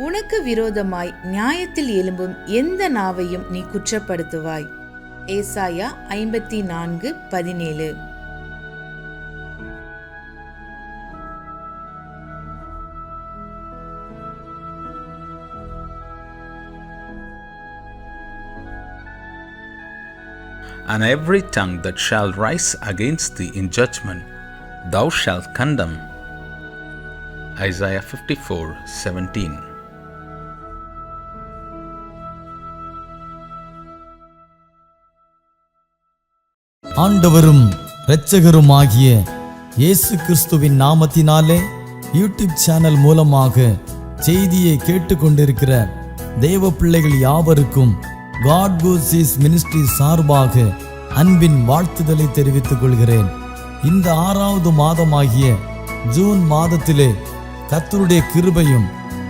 உனக்கு விரோதமாய் நியாயத்தில் எழும்பும் எந்த நாவையும் நீ குற்றப்படுத்துவாய். ஏசாயா 54:17. And every tongue that shall rise against thee in judgment thou shalt condemn. Isaiah 54:17. ஆண்டவரும் இரட்சகருமாகிய இயேசு கிறிஸ்துவின் நாமத்தினாலே யூடியூப் சேனல் மூலமாக செய்தியை கேட்டுக்கொண்டிருக்கிற தேவ பிள்ளைகள் யாவருக்கும் God Goes East மினிஸ்ட்ரி சார்பாக அன்பின் வாழ்த்துதலை தெரிவித்துக் கொள்கிறேன். இந்த 6வது மாதமாகிய ஜூன் மாதத்திலே கர்த்தருடைய கிருபையும்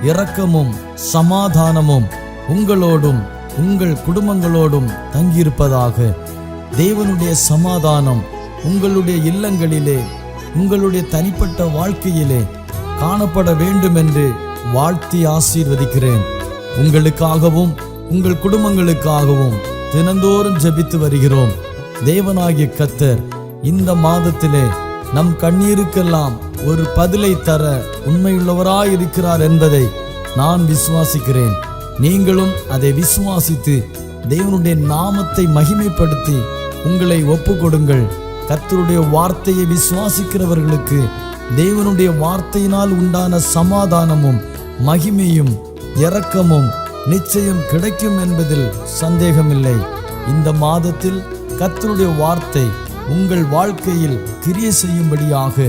இரக்கமும் சமாதானமும் உங்களோடும் உங்கள் குடும்பங்களோடும் தங்கியிருப்பதாக. தேவனுடைய சமாதானம் உங்களுடைய இல்லங்களிலே உங்களுடைய தனிப்பட்ட வாழ்க்கையிலே காணப்பட வேண்டும் என்று வாழ்த்தி ஆசீர்வதிக்கிறேன். உங்களுக்காகவும் உங்கள் குடும்பங்களுக்காகவும் தினந்தோறும் ஜெபித்து வருகிறோம். தேவனாகிய கர்த்தர் இந்த மாதத்திலே நம் கண்ணீருக்கெல்லாம் ஒரு பதிலை தர உண்மையுள்ளவராயிருக்கிறார் என்பதை நான் விசுவாசிக்கிறேன். நீங்களும் அதை விசுவாசித்து தேவனுடைய நாமத்தை மகிமைப்படுத்தி உங்களை ஒப்புக்கொடுங்கள். கர்த்தருடைய வார்த்தையை விசுவாசிக்கிறவர்களுக்கு தேவனுடைய வார்த்தையினால் உண்டான சமாதானமும் மகிமையும் இரக்கமும் நிச்சயம் கிடைக்கும் என்பதில் சந்தேகமில்லை. இந்த மாதத்தில் கர்த்தருடைய வார்த்தை உங்கள் வாழ்க்கையில் கிரியை செய்யும்படியாக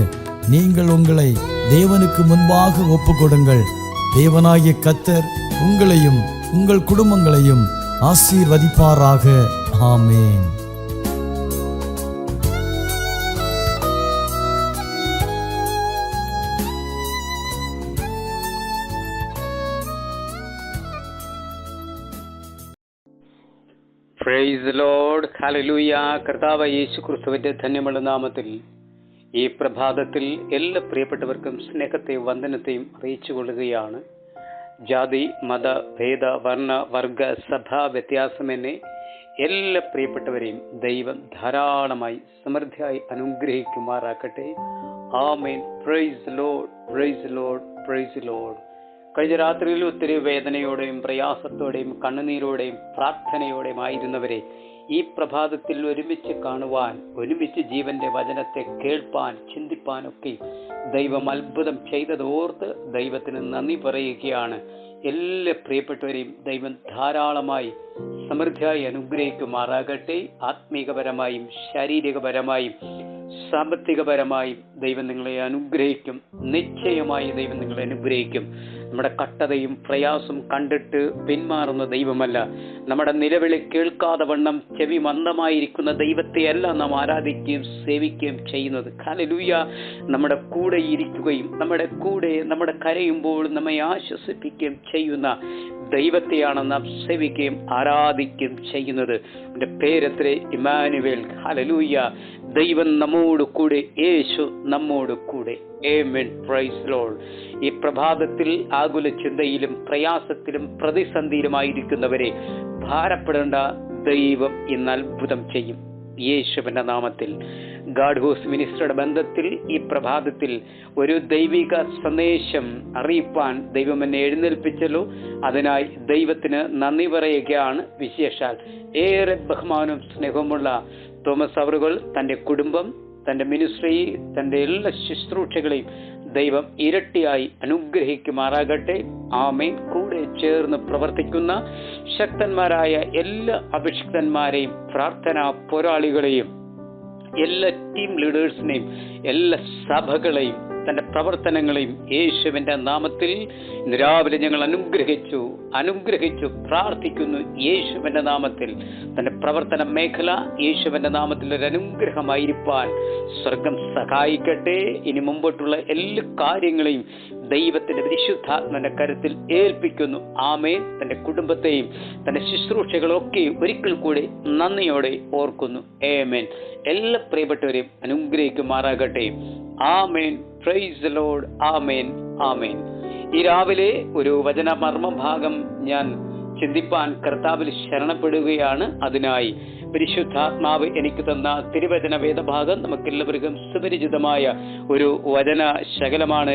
நீங்கள் உங்களை தேவனுக்கு முன்பாக ஒப்புக்கொடுங்கள். தேவனாகிய கர்த்தர் உங்களையும் உங்கள் குடும்பங்களையும் ஆசீர்வதிப்பாராக. ஆமென். പ്രൈസ് ലോർഡ്, ഹല്ലേലൂയ. കർത്താവ് യേശു ക്രിസ്തുവിന്റെ ധന്യമുള്ള നാമത്തിൽ ഈ പ്രഭാതത്തിൽ എല്ലാ പ്രിയപ്പെട്ടവർക്കും സ്നേഹത്തെയും വന്ദനത്തെയും അറിയിച്ചു കൊള്ളുകയാണ്. ജാതി, മത, ഭേദ, വർണ്ണ, വർഗ, സഭ വ്യത്യാസമെന്നെ എല്ലാ പ്രിയപ്പെട്ടവരെയും ദൈവം ധാരാളമായി സമൃദ്ധിയായി അനുഗ്രഹിക്കുമാറാക്കട്ടെ. ആമേൻ. Praise lord, praise lord, praise lord. കഴിഞ്ഞ രാത്രിയിൽ ഒത്തിരി വേദനയോടെയും പ്രയാസത്തോടെയും കണ്ണുനീരോടെയും പ്രാർത്ഥനയോടെയും ആയിരുന്നവരെ ഈ പ്രഭാതത്തിൽ ഒരുമിച്ച് കാണുവാൻ, ഒരുമിച്ച് ജീവന്റെ വചനത്തെ കേൾപ്പാൻ, ചിന്തിപ്പാനൊക്കെ ദൈവം അത്ഭുതം ചെയ്തതോർത്ത് ദൈവത്തിന് നന്ദി പറയുകയാണ്. എല്ലാ പ്രിയപ്പെട്ടവരെയും ദൈവം ധാരാളമായി സമൃദ്ധിയായി അനുഗ്രഹിക്കുമാറാകട്ടെ. ആത്മീകപരമായും ശാരീരികപരമായും സാമ്പത്തികപരമായും ദൈവം നിങ്ങളെ അനുഗ്രഹിക്കും. നിശ്ചയമായി ദൈവം നിങ്ങളെ അനുഗ്രഹിക്കും. നമ്മുടെ കഷ്ടതയും പ്രയാസം കണ്ടിട്ട് പിന്മാറുന്ന ദൈവമല്ല. നമ്മുടെ നിലവിളി കേൾക്കാതെ വണ്ണം ചെവി മന്ദമായിരിക്കുന്ന ദൈവത്തെയല്ല നാം ആരാധിക്കുകയും സേവിക്കുകയും ചെയ്യുന്നത്. ഹല്ലേലൂയ. നമ്മുടെ കൂടെ ഇരിക്കുകയും നമ്മുടെ കരയുമ്പോൾ നമ്മെ ആശ്വസിപ്പിക്കുകയും ചെയ്യുന്ന ദൈവത്തെയാണ് നാം സേവിക്കുകയും ആരാധിക്കുകയും ചെയ്യുന്നത്. എൻ്റെ പേരത്രേ ഇമ്മാനുവേൽ. ഹല്ലേലൂയ. ദൈവം നമ്മോട് കൂടെ, യേശു നമ്മോട് കൂടെ. ആമേൻ. Praise lord. ഈ പ്രഭാതത്തിൽ ആകുല ചിന്തയിലും പ്രയാസത്തിലും പ്രതിസന്ധിയിലുമായിരിക്കുന്നവരെ ഭാരപ്പെടേണ്ട, ദൈവം ഇന്ന് അത്ഭുതം ചെയ്യും യേശുവിന്റെ നാമത്തിൽ. ഗാഡ് ഗോസ് മിനിസ്ട്രിയുടെ ബന്ധത്തിൽ ഈ പ്രഭാതത്തിൽ ഒരു ദൈവിക സന്ദേശം അറിയിപ്പാൻ ദൈവം എന്നെ എഴുന്നേൽപ്പിച്ചല്ലോ. അതിനായി ദൈവത്തിന് നന്ദി പറയുകയാണ്. വിശേഷാൽ ഏറെ ബഹുമാനവും സ്നേഹവുമുള്ള തോമസ് അവറുകൾ തൻ്റെ കുടുംബം, തൻ്റെ മിനിസ്ട്രി, തൻ്റെ എല്ലാ ശുശ്രൂഷകളെയും ദൈവം ഇരട്ടിയായി അനുഗ്രഹിക്കുമാറാകട്ടെ. ആമേൻ. കൂടെ ചേർന്ന് പ്രവർത്തിക്കുന്ന ശക്തന്മാരായ എല്ലാ അഭിഷിക്തന്മാരെയും പ്രാർത്ഥനാ പോരാളികളെയും എല്ലാ ടീം ലീഡേഴ്സിനെയും എല്ലാ സഭകളെയും തൻ്റെ പ്രവർത്തനങ്ങളെയും യേശുവിൻ്റെ നാമത്തിൽ ഇന്ന് രാവിലെ ഞങ്ങൾ അനുഗ്രഹിച്ചു പ്രാർത്ഥിക്കുന്നു. യേശുവിൻ്റെ നാമത്തിൽ തൻ്റെ പ്രവർത്തന മേഖല യേശുവിൻ്റെ നാമത്തിൽ ഒരു അനുഗ്രഹമായിരിക്കാൻ സ്വർഗം സഹായിക്കട്ടെ. ഇനി മുമ്പോട്ടുള്ള എല്ലാ കാര്യങ്ങളെയും ദൈവത്തിന്റെ പരിശുദ്ധാത്മന്റെ കരുത്തിൽ ഏൽപ്പിക്കുന്നു. ആമേൻ. തന്റെ കുടുംബത്തെയും തന്റെ ശുശ്രൂഷകളൊക്കെ ഒരിക്കൽ കൂടി നന്ദിയോടെ ഓർക്കുന്നു. ആമേൻ. എല്ലാ പ്രിയപ്പെട്ടവരെയും അനുഗ്രഹിക്കുമാറാകട്ടെ. ആമേൻ. Praise the lord. ആമേൻ. ആമേൻ. ഈ രാവിലെ ഒരു വചന മർമ്മഭാഗം ഞാൻ ചിന്തിപ്പാൻ കർത്താവിൽ ശരണപ്പെടുകയാണ്. അതിനായി പരിശുദ്ധാത്മാവ് എനിക്ക് തന്ന തിരുവചന വേദഭാഗം നമുക്കെല്ലാവർക്കും സുപരിചിതമായ ഒരു വചന ശകലമാണ്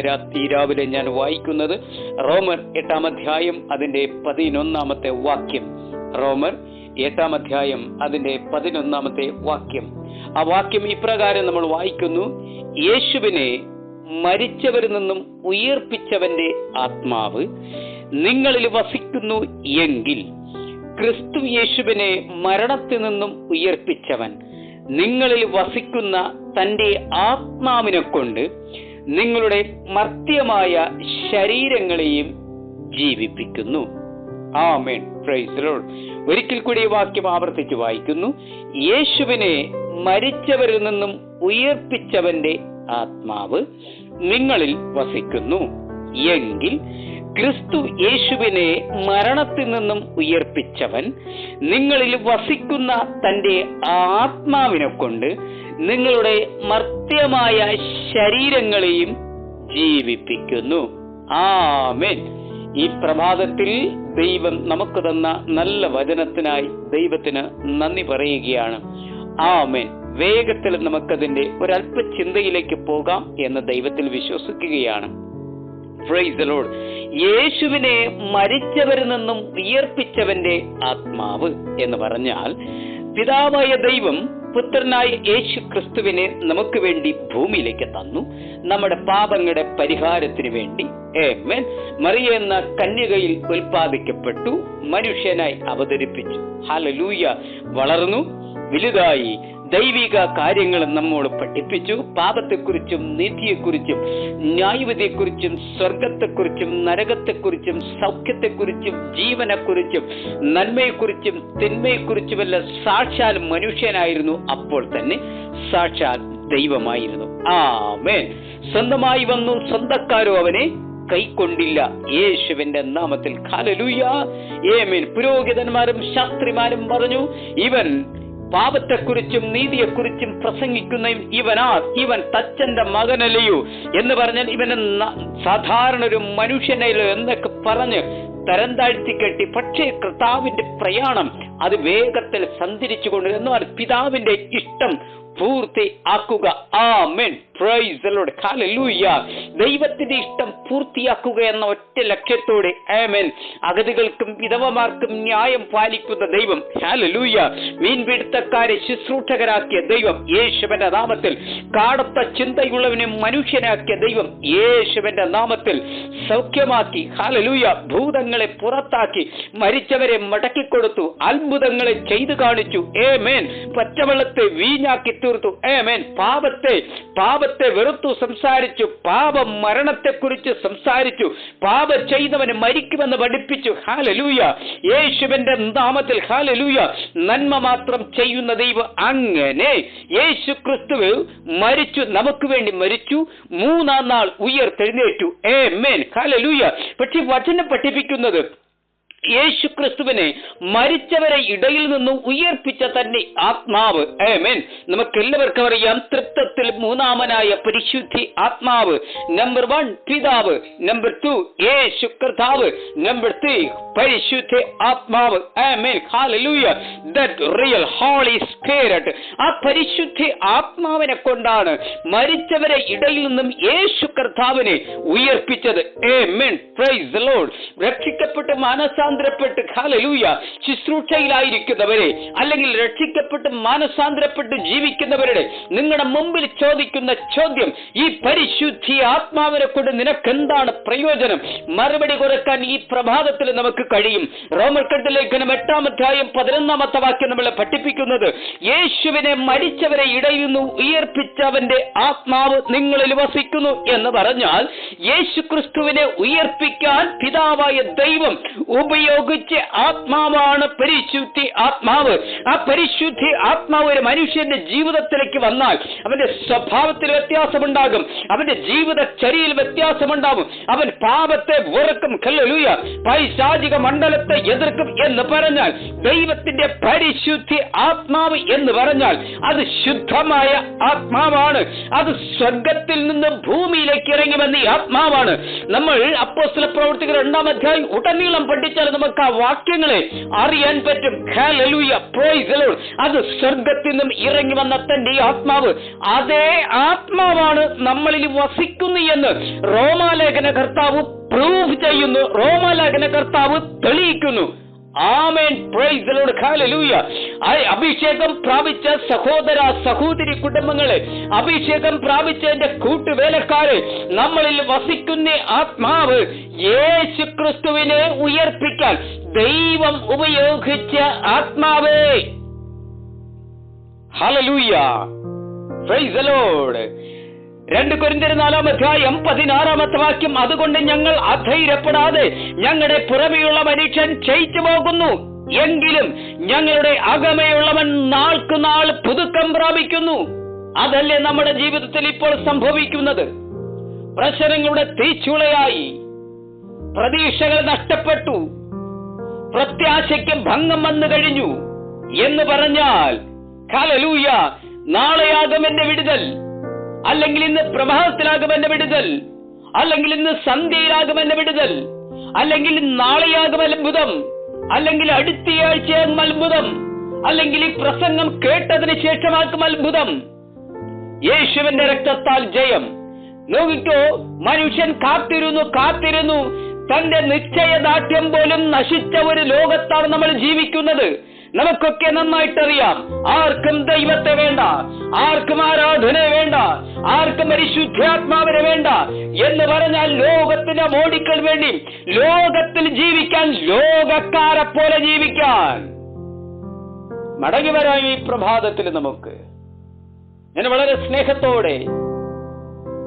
രാവിലെ ഞാൻ വായിക്കുന്നത്. റോമർ 8-ാം അധ്യായം അതിന്റെ 11-ാമത്തെ വാക്യം. റോമർ 8-ാം അധ്യായം അതിന്റെ 11-ാമത്തെ വാക്യം. ആ വാക്യം ഇപ്രകാരം നമ്മൾ വായിക്കുന്നു: യേശുവിനെ മരിച്ചവരിൽ നിന്നും ഉയർപ്പിച്ചവന്റെ ആത്മാവ് നിങ്ങളിൽ വസിക്കുന്നു എങ്കിൽ ക്രിസ്തു യേശുവിനെ മരണത്തിൽ നിന്നും ഉയർപ്പിച്ചവൻ നിങ്ങളിൽ വസിക്കുന്ന തന്റെ ആത്മാവിനെ കൊണ്ട് നിങ്ങളുടെ മർത്യമായ ശരീരങ്ങളെയും ജീവിപ്പിക്കുന്നു. ആമേൻ. Praise the lord. ഒരിക്കൽ കൂടി ഈ വാക്യം ആവർത്തിച്ച് വായിക്കുന്നു: യേശുവിനെ മരിച്ചവരിൽ നിന്നും ഉയർപ്പിച്ചവന്റെ ആത്മാവ് നിങ്ങളിൽ വസിക്കുന്നു എങ്കിൽ ക്രിസ്തു യേശുവിനെ മരണത്തിൽ നിന്നും ഉയർപ്പിച്ചവൻ നിങ്ങളിൽ വസിക്കുന്ന തന്റെ ആത്മാവിനെ കൊണ്ട് നിങ്ങളുടെ മർത്യമായ ശരീരങ്ങളെയും ജീവിപ്പിക്കുന്നു. ആമേൻ. ഈ പ്രഭാതത്തിൽ ദൈവം നമുക്ക് തന്ന നല്ല വചനത്തിനായി ദൈവത്തിന് നന്ദി പറയുകയാണ്. ആമേൻ. വേഗത്തിൽ നമുക്കതിന്റെ ഒരല്പ ചിന്തയിലേക്ക് പോകാം എന്ന് ദൈവത്തിൽ വിശ്വസിക്കുകയാണ്. Price the Lord. യേശുവിനെ മരിച്ചവരിൽ നിന്നും ഉയർപ്പിച്ചവന്റെ ആത്മാവ് എന്ന് പറഞ്ഞാൽ പിതാവായ ദൈവം പുത്രനായ യേശു ക്രിസ്തുവിനെ നമുക്ക് വേണ്ടി ഭൂമിയിലേക്ക് തന്നു, നമ്മുടെ പാപങ്ങളുടെ പരിഹാരത്തിന് വേണ്ടി. ആമേൻ. മറിയ എന്ന കന്യകയിൽ ഉൽപ്പാദിക്കപ്പെട്ടു, മനുഷ്യനായി അവതരിപ്പിച്ചു. ഹല്ലേലൂയ. വളർന്നു വലുതായി ദൈവിക കാര്യങ്ങൾ നമ്മോട് പഠിപ്പിച്ചു. പാപത്തെക്കുറിച്ചും നീതിയെക്കുറിച്ചും ന്യായവിധിയെക്കുറിച്ചും സ്വർഗത്തെക്കുറിച്ചും നരകത്തെക്കുറിച്ചും സൗഖ്യത്തെക്കുറിച്ചും ജീവനെക്കുറിച്ചും നന്മയെക്കുറിച്ചും തിന്മയെക്കുറിച്ചുമല്ല സാക്ഷാൽ മനുഷ്യനായിരുന്നു. അപ്പോൾ തന്നെ സാക്ഷാൽ ദൈവമായിരുന്നു. ആമേൻ. സ്വന്തമായി വന്നു, സ്വന്തക്കാരോ അവനെ കൈക്കൊണ്ടില്ല. യേശുവിന്റെ നാമത്തിൽ ഹല്ലേലൂയ. ആമേൻ. പുരോഹിതന്മാരും ശാസ്ത്രിമാരും പറഞ്ഞു, ഇവൻ പാപത്തെക്കുറിച്ചും നീതിയെക്കുറിച്ചും പ്രസംഗിക്കുന്ന ഇവൻ തച്ചന്റെ മകനല്ലയോ എന്ന് പറഞ്ഞാൽ ഇവന് സാധാരണ ഒരു മനുഷ്യനല്ലോ എന്നൊക്കെ പറഞ്ഞ് തരം താഴ്ത്തി കെട്ടി. പക്ഷേ കർത്താവിന്റെ പ്രയാണം അത് വേഗത്തിൽ സഞ്ചരിച്ചുകൊണ്ട് എന്നാൽ പിതാവിന്റെ ഇഷ്ടം പൂർത്തിയാക്കുക. ആമേൻ. Praise the lord. ഹല്ലേലൂയ. ദൈവത്തിന്റെ ഇഷ്ടം പൂർത്തിയാക്കുക എന്ന ഒറ്റ ലക്ഷ്യത്തോടെ ആമേൻ അഗതികൾക്കും വിധവമാർക്കും ന്യായം പാലിക്കുന്ന ദൈവം. ഹല്ലേലൂയ. മീൻപിടുത്തക്കാരെ ശുശ്രൂഷകരാക്കിയ ദൈവം യേശുവിന്റെ നാമത്തിൽ. കാടത്ത ചിന്തയുള്ളവനെ മനുഷ്യനാക്കിയ ദൈവം യേശുവിന്റെ നാമത്തിൽ സൗഖ്യമാക്കി. ഹല്ലേലൂയ. ഭൂതങ്ങളെ പുറത്താക്കി, മരിച്ചവരെ മടക്കിക്കൊടുത്തു, അത്ഭുതങ്ങളെ ചെയ്തു കാണിച്ചു. ആമേൻ. പച്ചവെള്ളത്തെ വീഞ്ഞാക്കി തീർത്തു. ആമേൻ. പാപത്തെ വെറുത്തു സംസാരിച്ചു, പാപം മരണത്തെക്കുറിച്ച് സംസാരിച്ചു, പാപം ചെയ്തവന് മരിക്കുമെന്ന് പഠിപ്പിച്ചു. ഹല്ലേലൂയ. യേശുവിന്റെ നാമത്തിൽ. ഹല്ലേലൂയ. നന്മ മാത്രം ചെയ്യുന്ന ദൈവം. അങ്ങനെ യേശു ക്രിസ്തു മരിച്ചു, നമുക്ക് വേണ്ടി മരിച്ചു, 3-ാം നാൾ ഉയർത്തെഴുന്നേറ്റു. ആമേൻ. ഹല്ലേലൂയ. പക്ഷെ വചനം പഠിപ്പിക്കുന്നത് യേശു ക്രിസ്തുവിനെ മരിച്ചവരെ ഇടയിൽ നിന്നും ഉയർപ്പിച്ച തന്നെ ആത്മാവ്. ആമേൻ. നമുക്കെല്ലാവർക്കും അറിയാം, തൃത്വത്തിൽ 3-ാമനായ പരിശുദ്ധി ആത്മാവ്. നമ്പർ 1 പിതാവ്, നമ്പർ 2 യേശു കർത്താവ്, നമ്പർ 3 പരിശുദ്ധ ആത്മാവ്. ആമേൻ. ഹല്ലേലൂയ. That real holy spirit. ആ പരിശുദ്ധ ആത്മാവിനെ കൊണ്ടാണ് മരിച്ചവരെ ഇടയിൽ നിന്നും യേശു കർത്താവിനെ ഉയർപ്പിച്ചത്. ആമേൻ. Praise the lord. രക്ഷിക്കപ്പെട്ട് മാനസാന്തരപ്പെട്ട് ഹല്ലേലൂയ ശുശ്രൂഷയിലായിരിക്കുന്നവരെ അല്ലെങ്കിൽ രക്ഷിക്കപ്പെട്ട് മാനസാന്തരപ്പെട്ട് ജീവിക്കുന്നവരുടെ നിങ്ങളുടെ മുമ്പിൽ ചോദിക്കുന്ന ചോദ്യം, ഈ പരിശുദ്ധി ആത്മാവിനെ കൊണ്ട് നിനക്കെന്താണ് പ്രയോജനം? മറുപടി കൊടുക്കാൻ ഈ പ്രഭാതത്തിൽ നമുക്ക് കഴിയും. റോമർക്കെഴുതിയ ലേഖനം 8-ാം അധ്യായം 11-ാമത്തെ വാക്യം നമ്മളെ പഠിപ്പിക്കുന്നത്, യേശുവിനെ മരിച്ചവരെ ഇടയിൽ നിന്ന് ഉയർപ്പിച്ചവന്റെ ആത്മാവ് നിങ്ങളിൽ വസിക്കുന്നു എന്ന് പറഞ്ഞാൽ യേശു ക്രിസ്തുവിനെ ഉയർപ്പിക്കാൻ പിതാവായ ദൈവം ഉപയോഗിച്ച ആത്മാവാണ് പരിശുദ്ധി ആത്മാവ്. ആ പരിശുദ്ധി ആത്മാവ് ഒരു മനുഷ്യന്റെ ജീവിതത്തിലേക്ക് വന്നാൽ അവന്റെ സ്വഭാവത്തിൽ വ്യത്യാസമുണ്ടാകും, അവന്റെ ജീവിതചര്യയിൽ വ്യത്യാസമുണ്ടാകും, അവൻ പാപത്തെ വെറുക്കും. ഹല്ലേലൂയ. പൈശാചിക മണ്ഡലത്തെ എതിർക്കും എന്ന് പറഞ്ഞാൽ, ദൈവത്തിന്റെ പരിശുദ്ധി ആത്മാവ് എന്ന് പറഞ്ഞാൽ അത് ശുദ്ധമായ ആത്മാവാണ്. അത് സ്വർഗത്തിൽ നിന്ന് ഭൂമിയിലേക്ക് ഇറങ്ങി വന്ന ഈ ആത്മാവാണ്. നമ്മൾ അപ്പോസ്തല പ്രവൃത്തികൾ 2-ാം അധ്യായം ഉടനീളം പഠിച്ചാൽ നമുക്ക് ആ വാക്യങ്ങളെ അറിയാൻ പറ്റും. Hallelujah, price the Lord. അത് സ്വർഗത്തിൽ നിന്നും ഇറങ്ങി വന്ന തന്റെ ഈ ആത്മാവ്, അതേ ആത്മാവാണ് നമ്മളിൽ വസിക്കുന്നു എന്ന് റോമാലേഖന കർത്താവ് പ്രൂവ് ചെയ്യുന്നു, റോമാലേഖന കർത്താവ് തെളിയിക്കുന്നു. ആമേൻ, പ്രൈസ് ദി ലോർഡ്, ഹല്ലേലൂയ. അഭിഷേകം പ്രാപിച്ച സഹോദര സഹോദരി കുടുംബങ്ങളെ, അഭിഷേകം പ്രാപിച്ച എന്റെ കൂട്ടുവേലക്കാരെ, നമ്മളിൽ വസിക്കുന്ന ആത്മാവ് യേശുക്രിസ്തുവിനെ ഉയർപ്പിക്കാൻ ദൈവം ഉപയോഗിച്ച ആത്മാവേ. Hallelujah, price the Lord. 2 കൊരിന്ത്യർ 4-ാം അധ്യായം 16-ാമത്തെ വാക്യം, അതുകൊണ്ട് ഞങ്ങൾ അധൈര്യപ്പെടാതെ ഞങ്ങളുടെ പുറമെയുള്ള മനുഷ്യൻ ക്ഷയിച്ചു പോകുന്നു, എങ്കിലും ഞങ്ങളുടെ അകമയുള്ളവൻ നാൾക്കുനാൾ പുതുക്കം പ്രാപിക്കുന്നു. അതല്ലേ നമ്മുടെ ജീവിതത്തിൽ ഇപ്പോൾ സംഭവിക്കുന്നത്? പ്രശ്നങ്ങളുടെ തീച്ചുളയായി പ്രതീക്ഷകൾ നഷ്ടപ്പെട്ടു, പ്രത്യാശയ്ക്ക് ഭംഗം വന്നു കഴിഞ്ഞു എന്ന് പറഞ്ഞാൽ, ഹല്ലേലൂയ, നാളെയാകും എന്റെ വിടുതൽ, അല്ലെങ്കിൽ ഇന്ന് പ്രഭാതത്തിലാകും എന്റെ വിടുതൽ, അല്ലെങ്കിൽ ഇന്ന് സന്ധ്യയിലാകും എന്റെ വിടുതൽ, അല്ലെങ്കിൽ നാളെയാകും അത്ഭുതം, അല്ലെങ്കിൽ അടുത്തയാഴ്ചയാകും അത്ഭുതം, അല്ലെങ്കിൽ ഈ പ്രസംഗം കേട്ടതിന് ശേഷമാക്കും അത്ഭുതം. യേശുവിന്റെ രക്തത്താൽ ജയം. നോക്കിക്കോ, മനുഷ്യൻ കാത്തിരുന്നു. തന്റെ നിശ്ചയദാർഢ്യം പോലും നശിച്ച ഒരു ലോകത്താണ് നമ്മൾ ജീവിക്കുന്നത്. നമുക്കൊക്കെ നന്നായിട്ടറിയാം, ആർക്കും ദൈവത്തെ വേണ്ട, ആർക്കും ആരാധന വേണ്ട, ആർക്കും പരിശുദ്ധാത്മാവിനെ വേണ്ട എന്ന് പറഞ്ഞാൽ ലോകത്തിന് മോടിക്കൾ വേണ്ടി ലോകത്തിൽ ജീവിക്കാൻ, ലോകക്കാരെ പോലെ ജീവിക്കാൻ. മടങ്ങി വരാം ഈ പ്രഭാതത്തിൽ. നമുക്ക് ഞാൻ വളരെ സ്നേഹത്തോടെ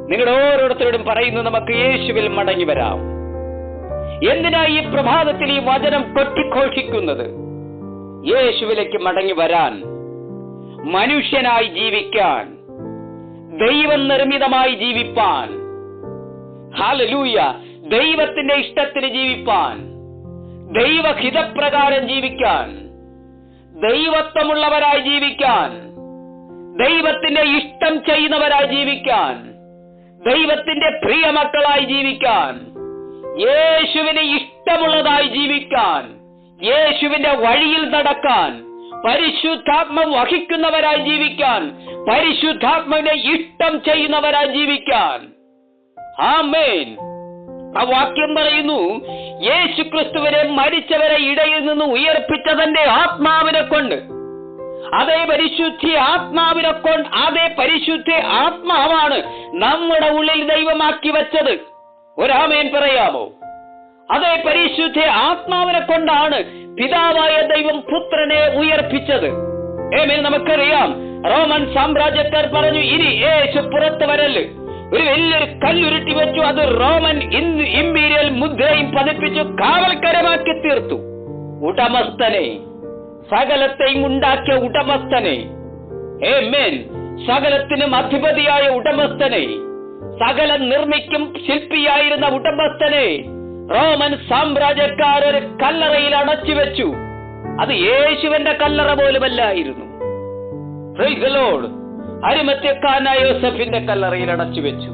നിങ്ങളുടെ ഓരോരുത്തരോടും പറയുന്നു, നമുക്ക് യേശുവിൽ മടങ്ങി വരാം. എന്തിനാ ഈ പ്രഭാതത്തിൽ ഈ വചനം കൊട്ടിഘോഷിക്കുന്നത്? യേശുവിലേക്ക് മടങ്ങി വരാൻ, മനുഷ്യനായി ജീവിക്കാൻ, ദൈവം നിർമ്മിതമായി ജീവിപ്പാൻ, ഹല്ലേലൂയ, ദൈവത്തിന്റെ ഇഷ്ടത്തിന് ജീവിപ്പാൻ, ദൈവഹിതപ്രകാരം ജീവിക്കാൻ, ദൈവത്വമുള്ളവരായി ജീവിക്കാൻ, ദൈവത്തിന്റെ ഇഷ്ടം ചെയ്യുന്നവരായി ജീവിക്കാൻ, ദൈവത്തിന്റെ പ്രിയമക്കളായി ജീവിക്കാൻ, യേശുവിന് ഇഷ്ടമുള്ളതായി ജീവിക്കാൻ, യേശുവിന്റെ വഴിയിൽ നടക്കാൻ, പരിശുദ്ധാത്മ വഹിക്കുന്നവരായി ജീവിക്കാൻ, പരിശുദ്ധാത്മാവിനെ ഇഷ്ടം ചെയ്യുന്നവരായി ജീവിക്കാൻ. ആമേൻ. ആ വാക്യം പറയുന്നു, യേശുക്രിസ്തുവിനെ മരിച്ചവരെ ഇടയിൽ നിന്ന് ഉയർപ്പിച്ചതിന്റെ ആത്മാവിനെ കൊണ്ട്, അതേ പരിശുദ്ധി ആത്മാവിനെ കൊണ്ട്, അതേ പരിശുദ്ധി ആത്മാവാണ് നമ്മുടെ ഉള്ളിൽ ദൈവമാക്കി വെച്ചത്. ഒരാമേൻ പറയാമോ? അതേ പരിശുദ്ധ ആത്മാവിനെ കൊണ്ടാണ് പിതാവായ ദൈവം പുത്രനെ ഉയർപ്പിച്ചത്. ഏമേൻ. നമുക്കറിയാം, റോമൻ സാമ്രാജ്യക്കാർ പറഞ്ഞു, ഇനി യേശു പുറത്ത് വരല്. ഒരു വലിയൊരു കല്ലുരുട്ടി വെച്ചു, അത് റോമൻ ഇമ്പീരിയൽ മുദ്രയും പതിപ്പിച്ചു കാവൽക്കരമാക്കി തീർത്തു. ഉടമസ്ഥനെ, സകലത്തെയും ഉണ്ടാക്കിയ ഉടമസ്ഥനെ, ആമേൻ, സകലത്തിനും അധിപതിയായ ഉടമസ്ഥനെ, സകല നിർമ്മിക്കും ശില്പിയായിരുന്ന ഉടമസ്ഥനെ റോമൻ സാമ്രാജ്യക്കാർ ഒരു കല്ലറയിൽ അടച്ചു വെച്ചു. അത് യേശുവിന്റെ കല്ലറ പോലുമല്ലായിരുന്നു. Praise the lord. അരിമത്യക്കാരനായ യോസഫിന്റെ കല്ലറയിൽ അടച്ചു വെച്ചു,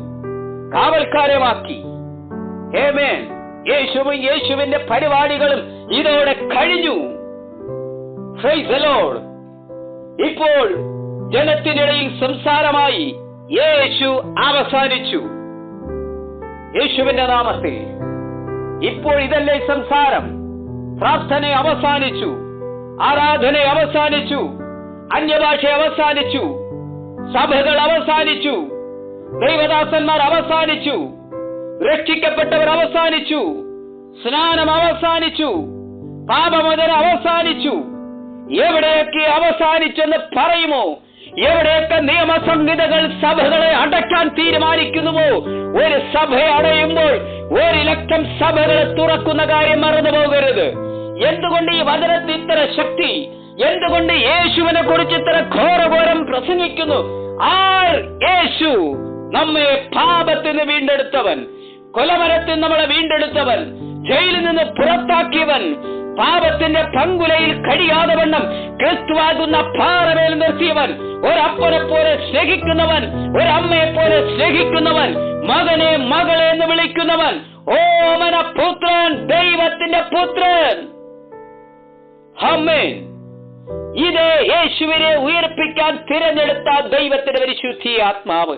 കാവൽക്കാരമാക്കി. ആമേൻ. യേശുവും യേശുവിന്റെ പരിപാടികളും ഇതോടെ കഴിഞ്ഞു. Price the Lord. ഇപ്പോൾ ജനത്തിനിടയിൽ സംസാരമായി യേശു അവസാനിച്ചു. യേശുവിന്റെ നാമത്തിൽ ഇപ്പോൾ ഇതല്ലേ സംസാരം? പ്രാർത്ഥന അവസാനിച്ചു, ആരാധന അവസാനിച്ചു, അന്യഭാഷ അവസാനിച്ചു, സഭകൾ അവസാനിച്ചു, ദൈവദാസന്മാർ അവസാനിച്ചു, രക്ഷിക്കപ്പെട്ടവർ അവസാനിച്ചു, സ്നാനം അവസാനിച്ചു, പാപമോചനം അവസാനിച്ചു. എവിടെയൊക്കെ അവസാനിച്ചെന്ന് പറയുമോ? എവിടെയൊക്കെ നിയമസംഹിതകൾ സഭകളെ അടയ്ക്കാൻ തീരുമാനിക്കുന്നുവോ, ഒരു സഭ അടയുമ്പോൾ 1,00,000 സഭകളെ തുറക്കുന്ന കാര്യം മറന്നു പോകരുത്. എന്തുകൊണ്ട് ഈ വചനത്തിൽ ഇത്ര ശക്തി? എന്തുകൊണ്ട് യേശുവിനെ കുറിച്ച് ഇത്ര ഘോരഘോരം പ്രസംഗിക്കുന്നു? യേശു നമ്മെ പാപത്തിന് വീണ്ടെടുത്തവൻ, കൊലമരത്തിൽ നമ്മളെ വീണ്ടെടുത്തവൻ, ജയിലിൽ നിന്ന് പുറത്താക്കിയവൻ, പാപത്തിന്റെ പങ്കുലയിൽ കഴിയാതെ വണ്ണം ക്രിസ്തുവാകുന്ന പാറമേൽ നിർത്തിയവൻ, ഒരപ്പനെ പോലെ സ്നേഹിക്കുന്നവൻ, ഒരമ്മയെ പോലെ സ്നേഹിക്കുന്നവൻ, മകനെ മകളെ എന്ന് വിളിക്കുന്നവൻ, ഓമന പുത്രൻ, ദൈവത്തിന്റെ പുത്രൻ. ആമേൻ. ഇതേ യേശുവിനെ ഉയർപ്പിക്കാൻ തിരഞ്ഞെടുത്ത ദൈവത്തിന്റെ പരിശുദ്ധി ആത്മാവ്.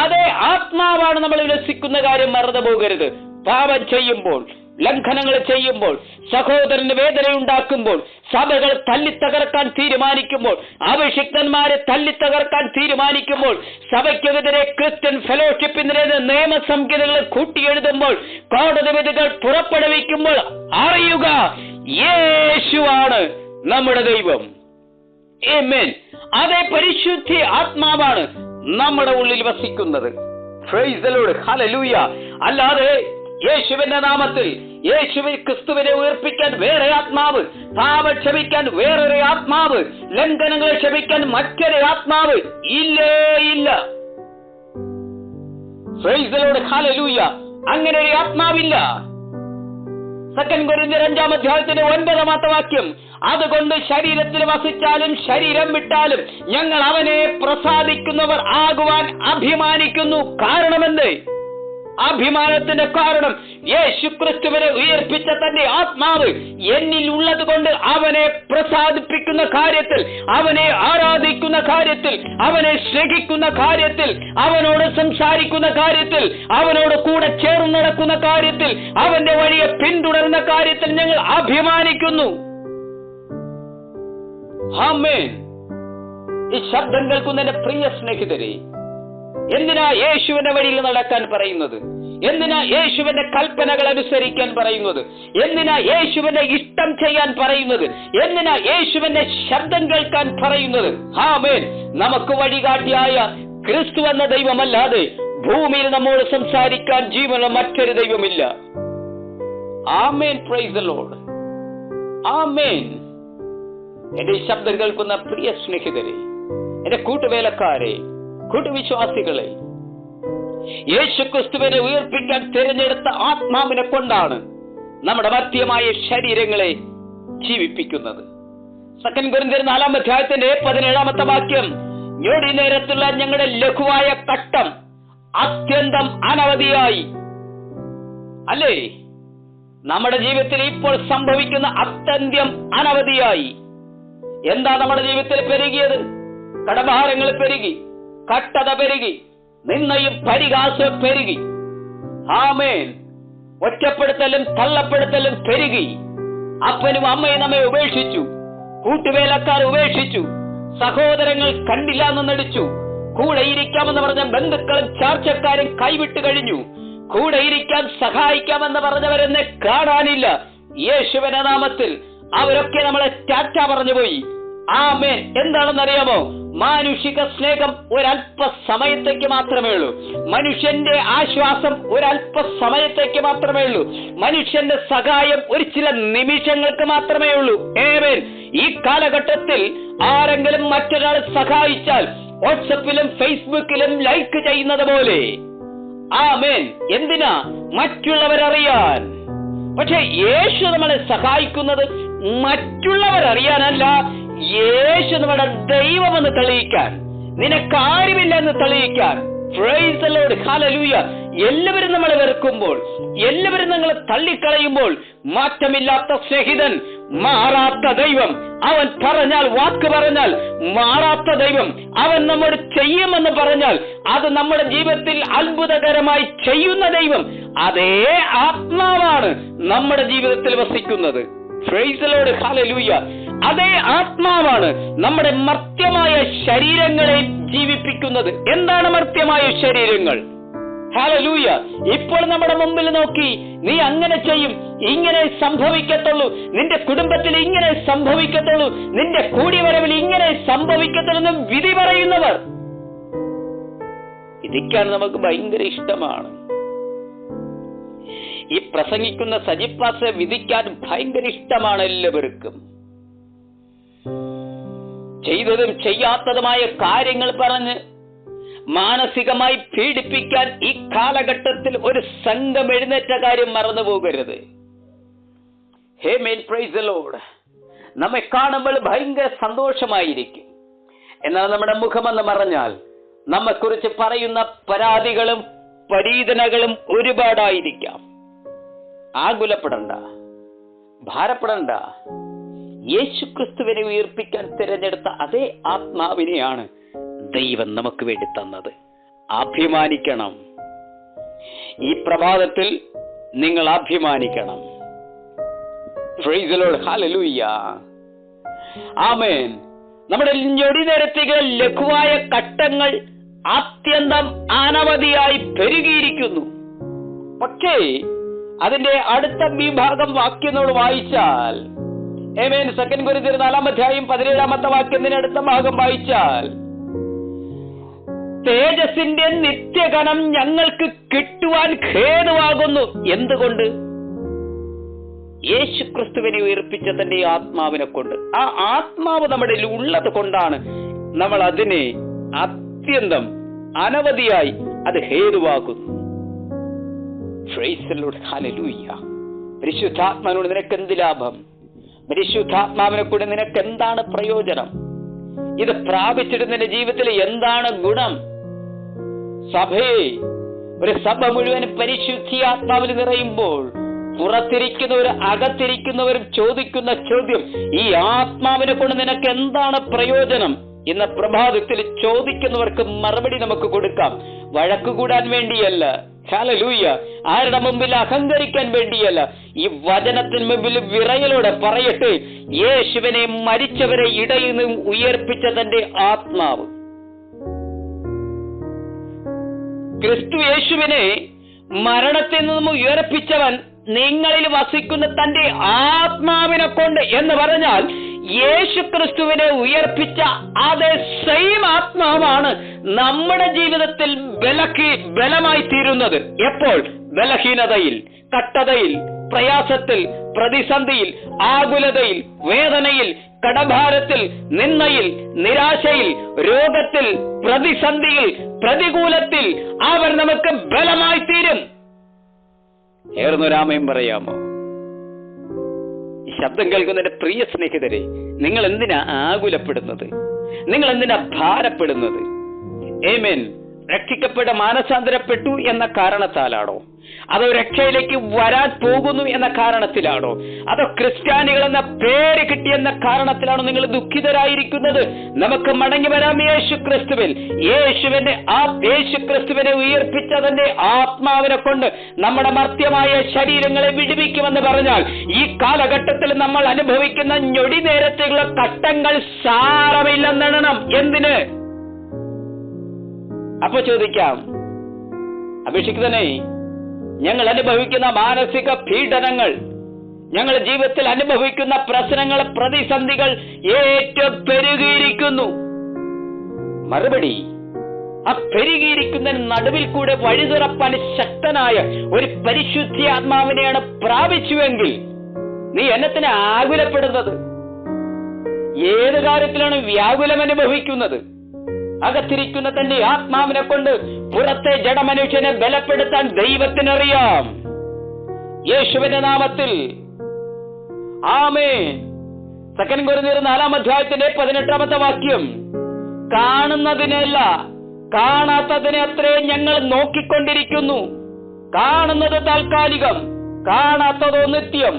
അതേ ആത്മാവാണ് നമ്മൾ വിലസിക്കുന്ന കാര്യം മറന്നു പോകരുത്. പാപം ചെയ്യുമ്പോൾ, ലംഘനങ്ങൾ ചെയ്യുമ്പോൾ, സഹോദരന് വേദനയുണ്ടാക്കുമ്പോൾ, സഭകൾ തല്ലിത്തകർക്കാൻ തീരുമാനിക്കുമ്പോൾ, അഭിഷിക്തന്മാരെ തല്ലിത്തകർക്കാൻ തീരുമാനിക്കുമ്പോൾ, സഭയ്ക്കെതിരെ ക്രിസ്ത്യൻ ഫെലോഷിപ്പിനെതിരെ നിയമസംഹിതകൾ കൂട്ടിയെഴുതുമ്പോൾ, കോടതി വിധികൾ പുറപ്പെടുവിക്കുമ്പോൾ അറിയുക, യേശുവാണ് നമ്മുടെ ദൈവം. ആമേൻ. അതേ പരിശുദ്ധി ആത്മാവാണ് നമ്മുടെ ഉള്ളിൽ വസിക്കുന്നത്. Price the lord. ഹല്ലേലൂയ. അല്ലാതെ യേശുവിന്റെ നാമത്തിൽ ക്രിസ്തുവിനെ ഉയർപ്പിക്കാൻ വേറെ ആത്മാവ്, പാപം ക്ഷമിക്കാൻ വേറൊരു ആത്മാവ്, ലംഘനങ്ങളെ ക്ഷമിക്കാൻ മറ്റൊരു ആത്മാവ് ഇല്ലേ ഇല്ല. Price the lord. ഹല്ലേലൂയ. അങ്ങനെ ഒരു ആത്മാവില്ല. 2 കൊരിന്ത്യർ 5-ാം അധ്യായത്തിന്റെ 9-ാമത്തെ വാക്യം, അതുകൊണ്ട് ശരീരത്തിൽ വസിച്ചാലും ശരീരം വിട്ടാലും ഞങ്ങൾ അവനെ പ്രസാദിക്കുന്നവർ ആകുവാൻ അഭിമാനിക്കുന്നു. കാരണമെന്ത്? അഭിമാനത്തിന്റെ കാരണം യേശുക്രിസ്തുവിനെ ഉയർപ്പിച്ച തന്റെ ആത്മാവ് എന്നിൽ ഉള്ളത് കൊണ്ട് അവനെ പ്രസാദിപ്പിക്കുന്ന കാര്യത്തിൽ, അവനെ ആരാധിക്കുന്ന കാര്യത്തിൽ, അവനെ സ്നേഹിക്കുന്ന കാര്യത്തിൽ, അവനോട് സംസാരിക്കുന്ന കാര്യത്തിൽ, അവനോട് കൂടെ ചേർന്ന് നടക്കുന്ന കാര്യത്തിൽ, അവന്റെ വഴിയെ പിന്തുടരുന്ന കാര്യത്തിൽ ഞങ്ങൾ അഭിമാനിക്കുന്നു. ആമേൻ. ഈ ശബ്ദം കേൾക്കുന്ന എന്റെ പ്രിയ സ്നേഹിതരെ, എന്തിനാ യേശുവിന്റെ വഴിയിൽ നടക്കാൻ പറയുന്നത്? എന്തിനാ യേശുവിന്റെ കൽപ്പനകൾ അനുസരിക്കാൻ പറയുന്നത്? എന്തിനാ യേശുവിന്റെ ഇഷ്ടം ചെയ്യാൻ പറയുന്നത്? എന്തിനാ യേശുവിന്റെ ശബ്ദം കേൾക്കാൻ പറയുന്നത്? ആമേൻ. നമുക്ക് വഴികാട്ടിയായ ക്രിസ്തു എന്ന ദൈവമല്ലാതെ ഭൂമിയിൽ നമ്മോട് സംസാരിക്കാൻ ജീവനുള്ള മറ്റൊരു ദൈവമില്ല. ആമേൻ. Praise the lord. ആമേൻ. എന്റെ ഈ ശബ്ദം കേൾക്കുന്ന പ്രിയ സ്നേഹിതരെ, എന്റെ കൂട്ടുവേലക്കാരെ, കൂട്ടുവിശ്വാസികളെ, യേശുക്രിസ്തുവിനെ ഉയർപ്പിക്കാൻ തിരഞ്ഞെടുത്ത ആത്മാവിനെ കൊണ്ടാണ് നമ്മുടെ മർത്യമായ ശരീരങ്ങളെ ജീവിപ്പിക്കുന്നത്. 2 കൊരിന്ത്യർ 4-ാം അധ്യായത്തിന്റെ 17-ാമത്തെ വാക്യം, ഞൊടി നേരത്തുള്ള ഞങ്ങളുടെ ലഘുവായ കട്ടം അത്യന്തം അനവധിയായി. അല്ലേ? നമ്മുടെ ജീവിതത്തിൽ ഇപ്പോൾ സംഭവിക്കുന്ന അത്യന്തം അനവധിയായി. എന്താ നമ്മുടെ ജീവിതത്തിൽ പെരുകിയത്? കടഭാരങ്ങൾ പെരുകി, കട്ടത പെരുകി, നിന്നയും പരിഹാസവും പെരുകി. ആമേൻ. ഒറ്റപ്പെടുത്തലും തള്ളപ്പെടുത്തലും പെരുകി. അപ്പനും അമ്മയും നമ്മെ ഉപേക്ഷിച്ചു, കൂട്ടുവേലക്കാർ ഉപേക്ഷിച്ചു, സഹോദരങ്ങൾ കണ്ടില്ല എന്ന് നടിച്ചു, കൂടെ ഇരിക്കാമെന്ന് പറഞ്ഞ ബന്ധുക്കളും ചാർച്ചക്കാരും കൈവിട്ട് കഴിഞ്ഞു, കൂടെ ഇരിക്കാൻ സഹായിക്കാമെന്ന് പറഞ്ഞവരെന്നെ കാണാനില്ല. യേശുവിന്റെ നാമത്തിൽ അവരൊക്കെ നമ്മളെ ടാറ്റ പറഞ്ഞുപോയി. ആമേൻ. എന്താണെന്നറിയാമോ? മാനുഷിക സ്നേഹം ഒരല്പ സമയത്തേക്ക് മാത്രമേ ഉള്ളൂ. മനുഷ്യന്റെ ആശ്വാസം ഒരല്പ സമയത്തേക്ക് മാത്രമേ ഉള്ളൂ. മനുഷ്യന്റെ സഹായം ഒരു ചില നിമിഷങ്ങൾക്ക് മാത്രമേ ഉള്ളൂ. ആമേൻ. ഈ കാലഘട്ടത്തിൽ ആരെങ്കിലും മറ്റൊരാൾ സഹായിച്ചാൽ വാട്സപ്പിലും ഫേസ്ബുക്കിലും ലൈക്ക് ചെയ്യുന്നത് പോലെ. ആമേൻ. എന്തിനാ? മറ്റുള്ളവരറിയാൻ. പക്ഷെ യേശു നമ്മളെ സഹായിക്കുന്നത് മറ്റുള്ളവരറിയാനല്ല, യേശു നമ്മുടെ ദൈവമെന്ന് തെളിയിക്കാൻ, നിനക്കാരുമില്ലെന്ന് തെളിയിക്കാൻ. Price the lord. ഹല്ലേലൂയ. എല്ലാവരും നമ്മളെ വെറുക്കുമ്പോൾ, എല്ലാവരും നമ്മളെ തള്ളിക്കളയുമ്പോൾ, മാറ്റമില്ലാത്ത സ്നേഹിതൻ, മാറാത്ത ദൈവം, അവൻ പറഞ്ഞാൽ, വാക്ക് പറഞ്ഞാൽ മാറാത്ത ദൈവം, അവൻ നമ്മോട് ചെയ്യുമെന്ന് പറഞ്ഞാൽ അത് നമ്മുടെ ജീവിതത്തിൽ അത്ഭുതകരമായി ചെയ്യുന്ന ദൈവം, അതേ ആത്മാവാണ് നമ്മുടെ ജീവിതത്തിൽ വസിക്കുന്നത്. Price the lord. ഹല്ലേലൂയ. അതേ ആത്മാവാണ് നമ്മുടെ മർത്യമായ ശരീരങ്ങളെ ജീവിപ്പിക്കുന്നത്. എന്താണ് മർത്യമായ ശരീരങ്ങൾ? ഹല്ലേലൂയ. ഇപ്പോൾ നമ്മുടെ മുമ്പിൽ നോക്കി നീ അങ്ങനെ ചെയ്യും, ഇങ്ങനെ സംഭവിക്കത്തുള്ളൂ, നിന്റെ കുടുംബത്തിൽ ഇങ്ങനെ സംഭവിക്കത്തുള്ളൂ, നിന്റെ കൂടിവരവിൽ ഇങ്ങനെ സംഭവിക്കത്തുള്ളൂ വിധി പറയുന്നവർ, വിധിക്കാൻ നമുക്ക് ഭയങ്കര ഇഷ്ടമാണ്. ഈ പ്രസംഗിക്കുന്ന സജിപ്പാസെ വിധിക്കാൻ ഭയങ്കര ഇഷ്ടമാണ് എല്ലാവർക്കും. ചെയ്തതും ചെയ്യാത്തതുമായ കാര്യങ്ങൾ പറഞ്ഞ് മാനസികമായി പീഡിപ്പിക്കാൻ ഈ കാലഘട്ടത്തിൽ ഒരു സംഘം എഴുന്നേറ്റ കാര്യം മറന്നു പോകരുത്. Price the Lord. നമ്മെ കാണുമ്പോൾ ഭയങ്കര സന്തോഷമായിരിക്കും. എന്നാൽ നമ്മുടെ മുഖമെന്ന് പറഞ്ഞാൽ നമ്മെക്കുറിച്ച് പറയുന്ന പരാതികളും പരീതനകളും ഒരുപാടായിരിക്കാം. ആകുലപ്പെടണ്ട, ഭാരപ്പെടണ്ട. യേശുക്രിസ്തുവിനെ ഉയർപ്പിക്കാൻ തിരഞ്ഞെടുത്ത അതേ ആത്മാവിനെയാണ് ദൈവം നമുക്ക് വേണ്ടി തന്നത്. അഭിമാനിക്കണം. ഈ പ്രഭാതത്തിൽ നിങ്ങൾ അഭിമാനിക്കണം. Praise the lord. ഹല്ലേലൂയ. ആമേൻ. നമ്മുടെ ഞൊടിനേരത്തികൾ ലഘുവായ കട്ടങ്ങൾ അത്യന്തം അനവധിയായി പെരുകിയിരിക്കുന്നു. പക്ഷേ അതിന്റെ അടുത്ത വിഭാഗം വാക്യങ്ങൾ വായിച്ചാൽ, ആമേൻ, 2 കൊരിന്ത്യർ 4:17 വാക്യത്തിന്റെ അടുത്ത ഭാഗം വായിച്ചാൽ, തേജസ്സിന്റെ നിത്യഗണം ഞങ്ങൾക്ക് കിട്ടുവാൻ ഹേതുവാകുന്നു. എന്തുകൊണ്ട്? യേശുക്രിസ്തുവിനെ ഉയർപ്പിച്ച തന്റെ ആത്മാവിനെ കൊണ്ട്. ആ ആത്മാവ് നമ്മുടെ ഉള്ളത് കൊണ്ടാണ് നമ്മൾ അതിനെ അത്യന്തം അനവധിയായി അത് ഹേതുവാകുന്നു. Praise the lord. ഹല്ലേലൂയ. പരിശുദ്ധാത്മാവിനോട് നിനക്ക് എന്ത് ലാഭം? പരിശുദ്ധാത്മാവിനെ കൊണ്ട് നിനക്ക് എന്താണ് പ്രയോജനം? ഇത് പ്രാപിച്ചിട്ട് നിന്റെ ജീവിതത്തിൽ എന്താണ് ഗുണം? സഭയെ, ഒരു സഭ മുഴുവൻ പരിശുദ്ധാത്മാവിൽ നിറയുമ്പോൾ പുറത്തിരിക്കുന്നവരും അകത്തിരിക്കുന്നവരും ചോദിക്കുന്ന ചോദ്യം, ഈ ആത്മാവിനെ കൊണ്ട് നിനക്ക് എന്താണ് പ്രയോജനം? ഇന്ന പ്രഭാതത്തിൽ ചോദിക്കുന്നവർക്ക് മറുപടി നമുക്ക് കൊടുക്കാം. വഴക്ക് കൂടാൻ വേണ്ടിയല്ല, ഹല്ലേലൂയ, ആരുടെ മുമ്പിൽ അഹങ്കരിക്കാൻ വേണ്ടിയല്ല. ഈ വചനത്തിന് മുമ്പിൽ വിറയലോടെ പറയട്ടെ, യേശുവിനെ മരിച്ചവരെ ഇടയിൽ നിന്ന് ഉയർപ്പിച്ച തന്റെ ആത്മാവ്, ക്രിസ്തു യേശുവിനെ മരണത്തിൽ നിന്നും ഉയർപ്പിച്ചവൻ നിങ്ങളിൽ വസിക്കുന്ന തന്റെ ആത്മാവിനെ കൊണ്ട് എന്ന് പറഞ്ഞാൽ, യേശു ക്രിസ്തുവിനെ ഉയർപ്പിച്ച അതേ സെയിം ആത്മാവാണ് നമ്മുടെ ജീവിതത്തിൽ ബലമായി തീരുന്നത്. എപ്പോൾ? ബലഹീനതയിൽ, കട്ടതയിൽ, പ്രയാസത്തിൽ, പ്രതിസന്ധിയിൽ, ആകുലതയിൽ, വേദനയിൽ, കടഭാരത്തിൽ, നിന്ദയിൽ, നിരാശയിൽ, രോഗത്തിൽ, പ്രതിസന്ധിയിൽ, പ്രതികൂലത്തിൽ അവർ നമുക്ക് ബലമായി തീരും. ഏർന്നൊരാമയും പറയാമോ? ഈ ശബ്ദം കേൾക്കുന്ന എന്റെ പ്രിയ സ്നേഹിതരെ, നിങ്ങൾ എന്തിനാ ആകുലപ്പെടുന്നത്? നിങ്ങൾ എന്തിനാ ഭാരപ്പെടുന്നത്? ആമേൻ. രക്ഷിക്കപ്പെട്ട മാനസാന്തരപ്പെട്ടു എന്ന കാരണത്താലാണോ? അതോ രക്ഷയിലേക്ക് വരാൻ പോകുന്നു എന്ന കാരണത്തിലാണോ? അതോ ക്രിസ്ത്യാനികൾ എന്ന പേര് കിട്ടിയെന്ന കാരണത്തിലാണോ നിങ്ങൾ ദുഃഖിതരായിരിക്കുന്നത്? നമുക്ക് മടങ്ങി വരാം യേശു ക്രിസ്തുവിൽ. യേശു ക്രിസ്തുവിനെ ഉയർപ്പിച്ചതിന്റെ ആത്മാവിനെ കൊണ്ട് നമ്മുടെ മർത്യമായ ശരീരങ്ങളെ വിടുവിക്കുമെന്ന് പറഞ്ഞാൽ, ഈ കാലഘട്ടത്തിൽ നമ്മൾ അനുഭവിക്കുന്ന ഞൊടി നേരത്തേക്കുള്ള കട്ടങ്ങൾ സാരമില്ലെന്നെണ്ണണം. എന്തിന്? അപ്പൊ ചോദിക്കാം, അഭിഷിക്തനെ, ഞങ്ങൾ അനുഭവിക്കുന്ന മാനസിക പീഡനങ്ങൾ, ഞങ്ങൾ ജീവിതത്തിൽ അനുഭവിക്കുന്ന പ്രശ്നങ്ങൾ, പ്രതിസന്ധികൾ ഏറ്റവും പെരുകിയിരിക്കുന്നു. മറുപടി, ആ പെരുകിയിരിക്കുന്ന നടുവിൽ കൂടെ വഴി തുറപ്പാൻ ശക്തനായ ഒരു പരിശുദ്ധാത്മാവിനെയാണ് പ്രാപിച്ചുവെങ്കിൽ നീ എന്നത്തിന് ആകുലപ്പെടുന്നത്? ഏത് കാര്യത്തിലാണ് വ്യാകുലം അനുഭവിക്കുന്നത്? അകത്തിരിക്കുന്ന തന്റെ ആത്മാവിനെ കൊണ്ട് പുറത്തെ ജഡമനുഷ്യനെ ബലപ്പെടുത്താൻ ദൈവത്തിനറിയാം. യേശുവിന്റെ നാമത്തിൽ ആമേൻ. 2 കൊരിന്ത്യർ 4:18 വാക്യം, കാണുന്നതിനല്ല കാണാത്തതിനെ അത്രേ ഞങ്ങൾ നോക്കിക്കൊണ്ടിരിക്കുന്നു. കാണുന്നത് താൽക്കാലികം, കാണാത്തതോ നിത്യം.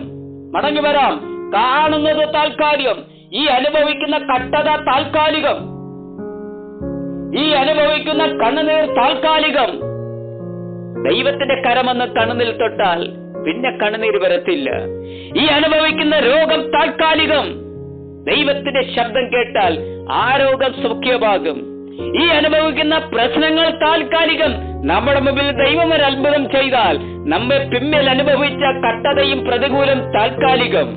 മടങ്ങി വരാം. കാണുന്നത് താൽക്കാലികം. ഈ അനുഭവിക്കുന്ന കട്ടത താൽക്കാലികം, ഈ അനുഭവിക്കുന്ന കണ്ണുനീർ താൽക്കാലികം. ദൈവത്തിന്റെ കരമെന്ന് കണ്ണുനീർ തൊട്ടാൽ പിന്നെ കണ്ണുനീർ വരത്തില്ല. ഈ അനുഭവിക്കുന്ന രോഗം താൽക്കാലികം. ദൈവത്തിന്റെ ശബ്ദം കേട്ടാൽ ആ രോഗം സൗഖ്യമാകും. ഈ അനുഭവിക്കുന്ന പ്രശ്നങ്ങൾ താൽക്കാലികം. നമ്മുടെ മുമ്പിൽ ദൈവം ഒരു അത്ഭുതം ചെയ്താൽ നമ്മെ പിന്നിൽ അനുഭവിച്ച കട്ടതയും പ്രതികൂലം താൽക്കാലികം.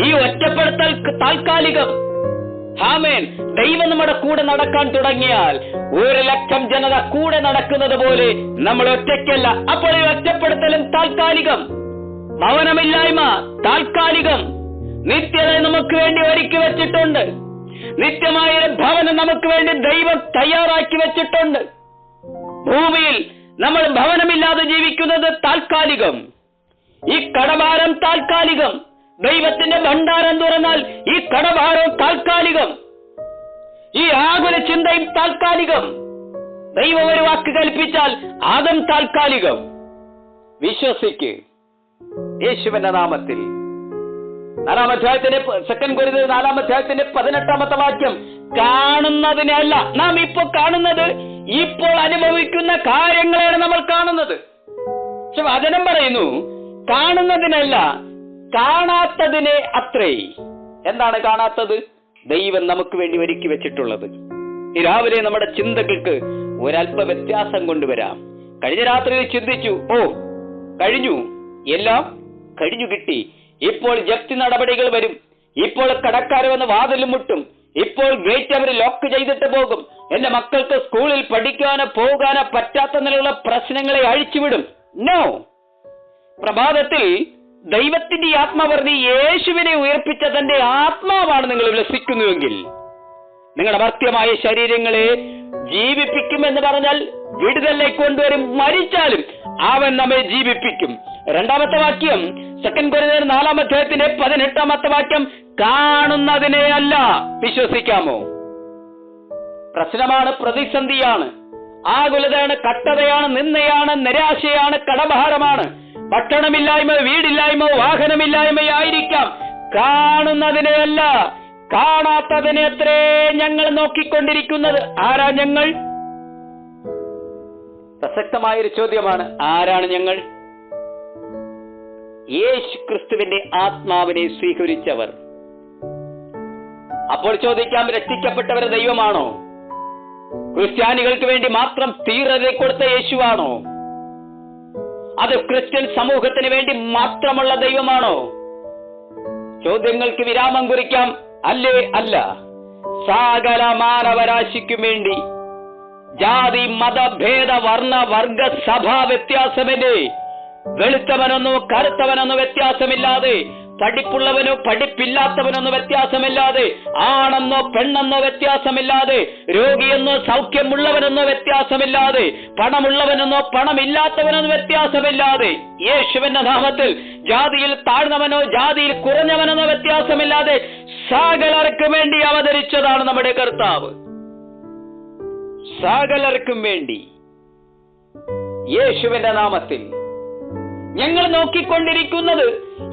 ഈ ഒറ്റപ്പെടുത്തൽ താൽക്കാലികം. ആമേൻ. ദൈവം നമ്മുടെ കൂടെ നടക്കാൻ തുടങ്ങിയാൽ 1,00,000 ജനത കൂടെ നടക്കുന്നത് പോലെ നമ്മൾ ഒറ്റയ്ക്കല്ല. അപ്പോൾ ഈ ഒറ്റപ്പെടുത്തലും താൽക്കാലികം, ഭവനമില്ലായ്മ താൽക്കാലികം. നിത്യത നമുക്ക് വേണ്ടി ഒരുക്കി വെച്ചിട്ടുണ്ട്. നിത്യമായൊരു ഭവനം നമുക്ക് വേണ്ടി ദൈവം തയ്യാറാക്കി വെച്ചിട്ടുണ്ട്. ഭൂമിയിൽ നമ്മൾ ഭവനമില്ലാതെ ജീവിക്കുന്നത് താൽക്കാലികം. ഈ കടഭാരം താൽക്കാലികം. ദൈവത്തിന്റെ ഭണ്ഡാരം തുറന്നാൽ ഈ കടഭാരം താൽക്കാലികം. ഈ ആകുല ചിന്തയും താൽക്കാലികം. ദൈവം ഒരു വാക്ക് കൽപ്പിച്ചാൽ അതും താൽക്കാലികം. വിശ്വസിക്ക് യേശുവിന്റെ നാമത്തിൽ. 4-ാം അധ്യായത്തിന്റെ 2 കൊരിന്ത്യർ 4-ാം അധ്യായത്തിന്റെ 18-ാമത്തെ വാക്യം, കാണുന്നതിനല്ല നാം ഇപ്പോൾ കാണുന്നത്, ഇപ്പോൾ അനുഭവിക്കുന്ന കാര്യങ്ങളെയാണ് നമ്മൾ കാണുന്നത്. പക്ഷെ വചനം പറയുന്നു കാണുന്നതിനല്ല, കാണാത്തതിനെ അത്രേ. എന്താണ് കാണാത്തത്? ദൈവം നമുക്ക് വേണ്ടി ഒരുക്കി വെച്ചിട്ടുള്ളത്. ഈ രാവിലെ നമ്മുടെ ചിന്തകൾക്ക് ഒരല്പ വ്യത്യാസം കൊണ്ടുവരാം. കഴിഞ്ഞ രാത്രിയിൽ ചിന്തിച്ചു, കഴിഞ്ഞു, എല്ലാം കഴിഞ്ഞു കിട്ടി. ഇപ്പോൾ ജപ്തി നടപടികൾ വരും. ഇപ്പോൾ കടക്കാർ വന്ന് വാതിലും മുട്ടും. ഇപ്പോൾ ഗേറ്റ് അവർ ലോക്ക് ചെയ്തിട്ട് പോകും. എന്റെ മക്കൾക്ക് സ്കൂളിൽ പഠിക്കാനോ പോകാനോ പറ്റാത്ത നിലയുള്ള പ്രശ്നങ്ങളെ അഴിച്ചുവിടും. നോ. പ്രഭാതത്തിൽ ദൈവത്തിന്റെ ആത്മാവർദ്ധി യേശുവിനെ ഉയർപ്പിച്ച തന്റെ ആത്മാവാണ് നിങ്ങൾ വിലസിക്കുന്നുവെങ്കിൽ, നിങ്ങളുടെ മർത്യമായ ശരീരങ്ങളെ ജീവിപ്പിക്കുമെന്ന് പറഞ്ഞാൽ വിടുതലിലേക്ക് കൊണ്ടുവരും. മരിച്ചാലും അവൻ നമ്മെ ജീവിപ്പിക്കും. 2-ാമത്തെ വാക്യം 2 കൊരിന്ത്യർ 4-ാം അധ്യായത്തിന്റെ 18-ാമത്തെ വാക്യം, കാണുന്നതിനെ അല്ല. വിശ്വസിക്കാമോ? പ്രശ്നമാണ്, പ്രതിസന്ധിയാണ്, ആകുലതയാണ്, കട്ടതയാണ്, നിന്ദയാണ്, നിരാശയാണ്, കടഭാരമാണ്, ഭക്ഷണമില്ലായ്മ, വീടില്ലായ്മ, വാഹനമില്ലായ്മയായിരിക്കാം. കാണുന്നതിനെ അല്ല, കാണാത്തതിനെ അത്രേ ഞങ്ങൾ നോക്കിക്കൊണ്ടിരിക്കുന്നത്. ആരാ ഞങ്ങൾ? പ്രസക്തമായൊരു ചോദ്യമാണ്. ആരാണ് ഞങ്ങൾ? യേശു ക്രിസ്തുവിന്റെ ആത്മാവിനെ സ്വീകരിച്ചവർ. അപ്പോൾ ചോദിക്കാം, രക്ഷിക്കപ്പെട്ടവരെ ദൈവമാണോ? ക്രിസ്ത്യാനികൾക്ക് വേണ്ടി മാത്രം തീരതെ കൊടുത്ത യേശുവാണോ? അത് ക്രിസ്ത്യൻ സമൂഹത്തിന് വേണ്ടി മാത്രമുള്ള ദൈവമാണോ? ചോദ്യങ്ങൾക്ക് വിരാമം കുറിക്കാം. അല്ലേ? അല്ല. സകല മാനവരാശിക്കും വേണ്ടി ജാതി, മത, ഭേദ, വർണ്ണ, വർഗ, സഭാ വ്യത്യാസമെന്നേ, വെളുത്തവനൊന്നോ കറുത്തവനൊന്നോ വ്യത്യാസമില്ലാതെ, പഠിപ്പുള്ളവനോ പഠിപ്പില്ലാത്തവനൊന്നോ വ്യത്യാസമില്ലാതെ, ആണെന്നോ പെണ്ണെന്നോ വ്യത്യാസമില്ലാതെ, രോഗിയെന്നോ സൗഖ്യമുള്ളവനെന്നോ വ്യത്യാസമില്ലാതെ, പണമുള്ളവനെന്നോ പണമില്ലാത്തവനെന്നോ വ്യത്യാസമില്ലാതെ, യേശുവിന്റെ നാമത്തിൽ ജാതിയിൽ താഴ്ന്നവനോ ജാതിയിൽ കുറഞ്ഞവനെന്നോ വ്യത്യാസമില്ലാതെ സകലർക്കും വേണ്ടി അവതരിച്ചതാണ് നമ്മുടെ കർത്താവ്. സകലർക്കും വേണ്ടി യേശുവിന്റെ നാമത്തിൽ. ഞങ്ങൾ നോക്കിക്കൊണ്ടിരിക്കുന്നത്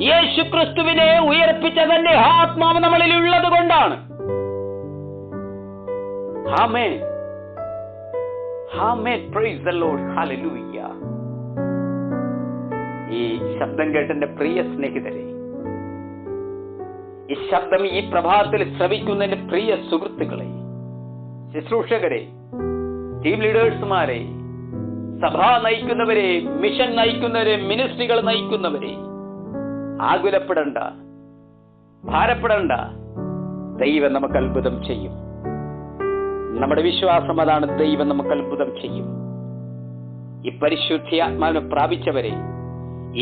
യേശു ക്രിസ്തുവിനെ ഉയർപ്പിച്ച തന്റെ ആത്മാവ് നമ്മളിൽ ഉള്ളത് കൊണ്ടാണ്. ആമേൻ, ആമേൻ, പ്രൈസ് ദി ലോർഡ്, ഹല്ലേലൂയ. ഈ ശബ്ദം കേട്ടെന്റെ പ്രിയ സ്നേഹിതരെ, ഈ ശബ്ദം ഈ പ്രഭാതത്തിൽ ശ്രവിക്കുന്ന എന്റെ പ്രിയ സുഹൃത്തുക്കളെ, ശുശ്രൂഷകരെ, ടീം ലീഡേഴ്സുമാരെ, സഭ നയിക്കുന്നവരെ, മിഷൻ നയിക്കുന്നവരെ, മിനിസ്ട്രികൾ നയിക്കുന്നവരെ, ആകുലപ്പെടണ്ട, ഭാരപ്പെടണ്ട. ദൈവം നമുക്ക് അത്ഭുതം ചെയ്യും. നമ്മുടെ വിശ്വാസം അതാണ്. ദൈവം നമുക്ക് അത്ഭുതം ചെയ്യും. ഈ പരിശുദ്ധാത്മാവിനെ പ്രാപിച്ചവരെ,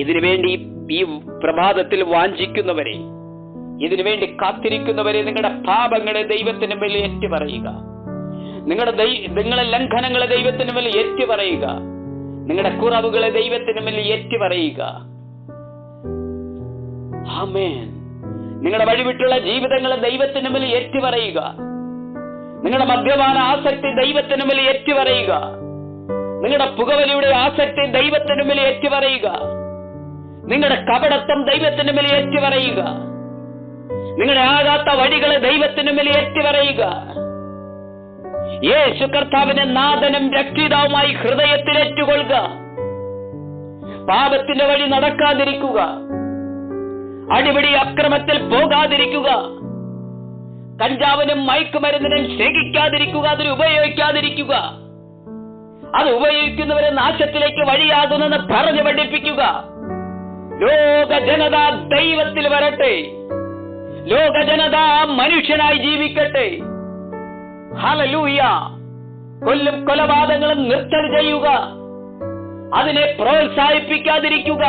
ഇതിനുവേണ്ടി ഈ പ്രഭാതത്തിൽ വാഞ്ചിക്കുന്നവരെ, ഇതിനുവേണ്ടി കാത്തിരിക്കുന്നവരെ, നിങ്ങളുടെ പാപങ്ങളെ ദൈവത്തിന് മേൽ ഏറ്റുപറയുക. നിങ്ങളുടെ ലംഘനങ്ങളെ ദൈവത്തിന് മേൽ ഏറ്റുപറയുക. നിങ്ങളുടെ കുറവുകളെ ദൈവത്തിന് മേൽ ഏറ്റുപറയുക. ആമേൻ. നിങ്ങളുടെ വഴിവിട്ടുള്ള ജീവിതങ്ങളെ ദൈവത്തിന് മേൽ ഏറ്റുപറയുക. നിങ്ങളുടെ മദ്യപാന ആസക്തി ദൈവത്തിന് മേൽ ഏറ്റുപറയുക. നിങ്ങളുടെ പുകവലിയുടെ ആസക്തി ദൈവത്തിന് മേൽ ഏറ്റുപറയുക. നിങ്ങളുടെ കപടത്വം ദൈവത്തിന് മേൽ ഏറ്റുപറയുക. നിങ്ങളുടെ ആകാത്ത വഴികളെ ദൈവത്തിന് മേൽ ഏറ്റുപറയുക. യേശു കർത്താവിനെ നാഥനും രക്ഷിതാവുമായി ഹൃദയത്തിൽ ഏറ്റുകൊള്ളുക. പാപത്തിന്റെ വഴി നടക്കാതിരിക്കുക. അടിപിടി അക്രമത്തിൽ പോകാതിരിക്കുക. കഞ്ചാവിനും മയക്കുമരുന്നിനും സ്നേഹിക്കാതിരിക്കുക. അതിന് ഉപയോഗിക്കാതിരിക്കുക. അത് ഉപയോഗിക്കുന്നവരെ നാശത്തിലേക്ക് വഴിയാകുന്നെന്ന് പറഞ്ഞു പഠിപ്പിക്കുക. ലോക ജനത ദൈവത്തിൽ വരട്ടെ. ലോക ജനത മനുഷ്യനായി ജീവിക്കട്ടെ. ഹല്ലേലൂയ. കൊലപാതകങ്ങളും നിർത്തൽ ചെയ്യുക. അതിനെ പ്രോത്സാഹിപ്പിക്കാതിരിക്കുക.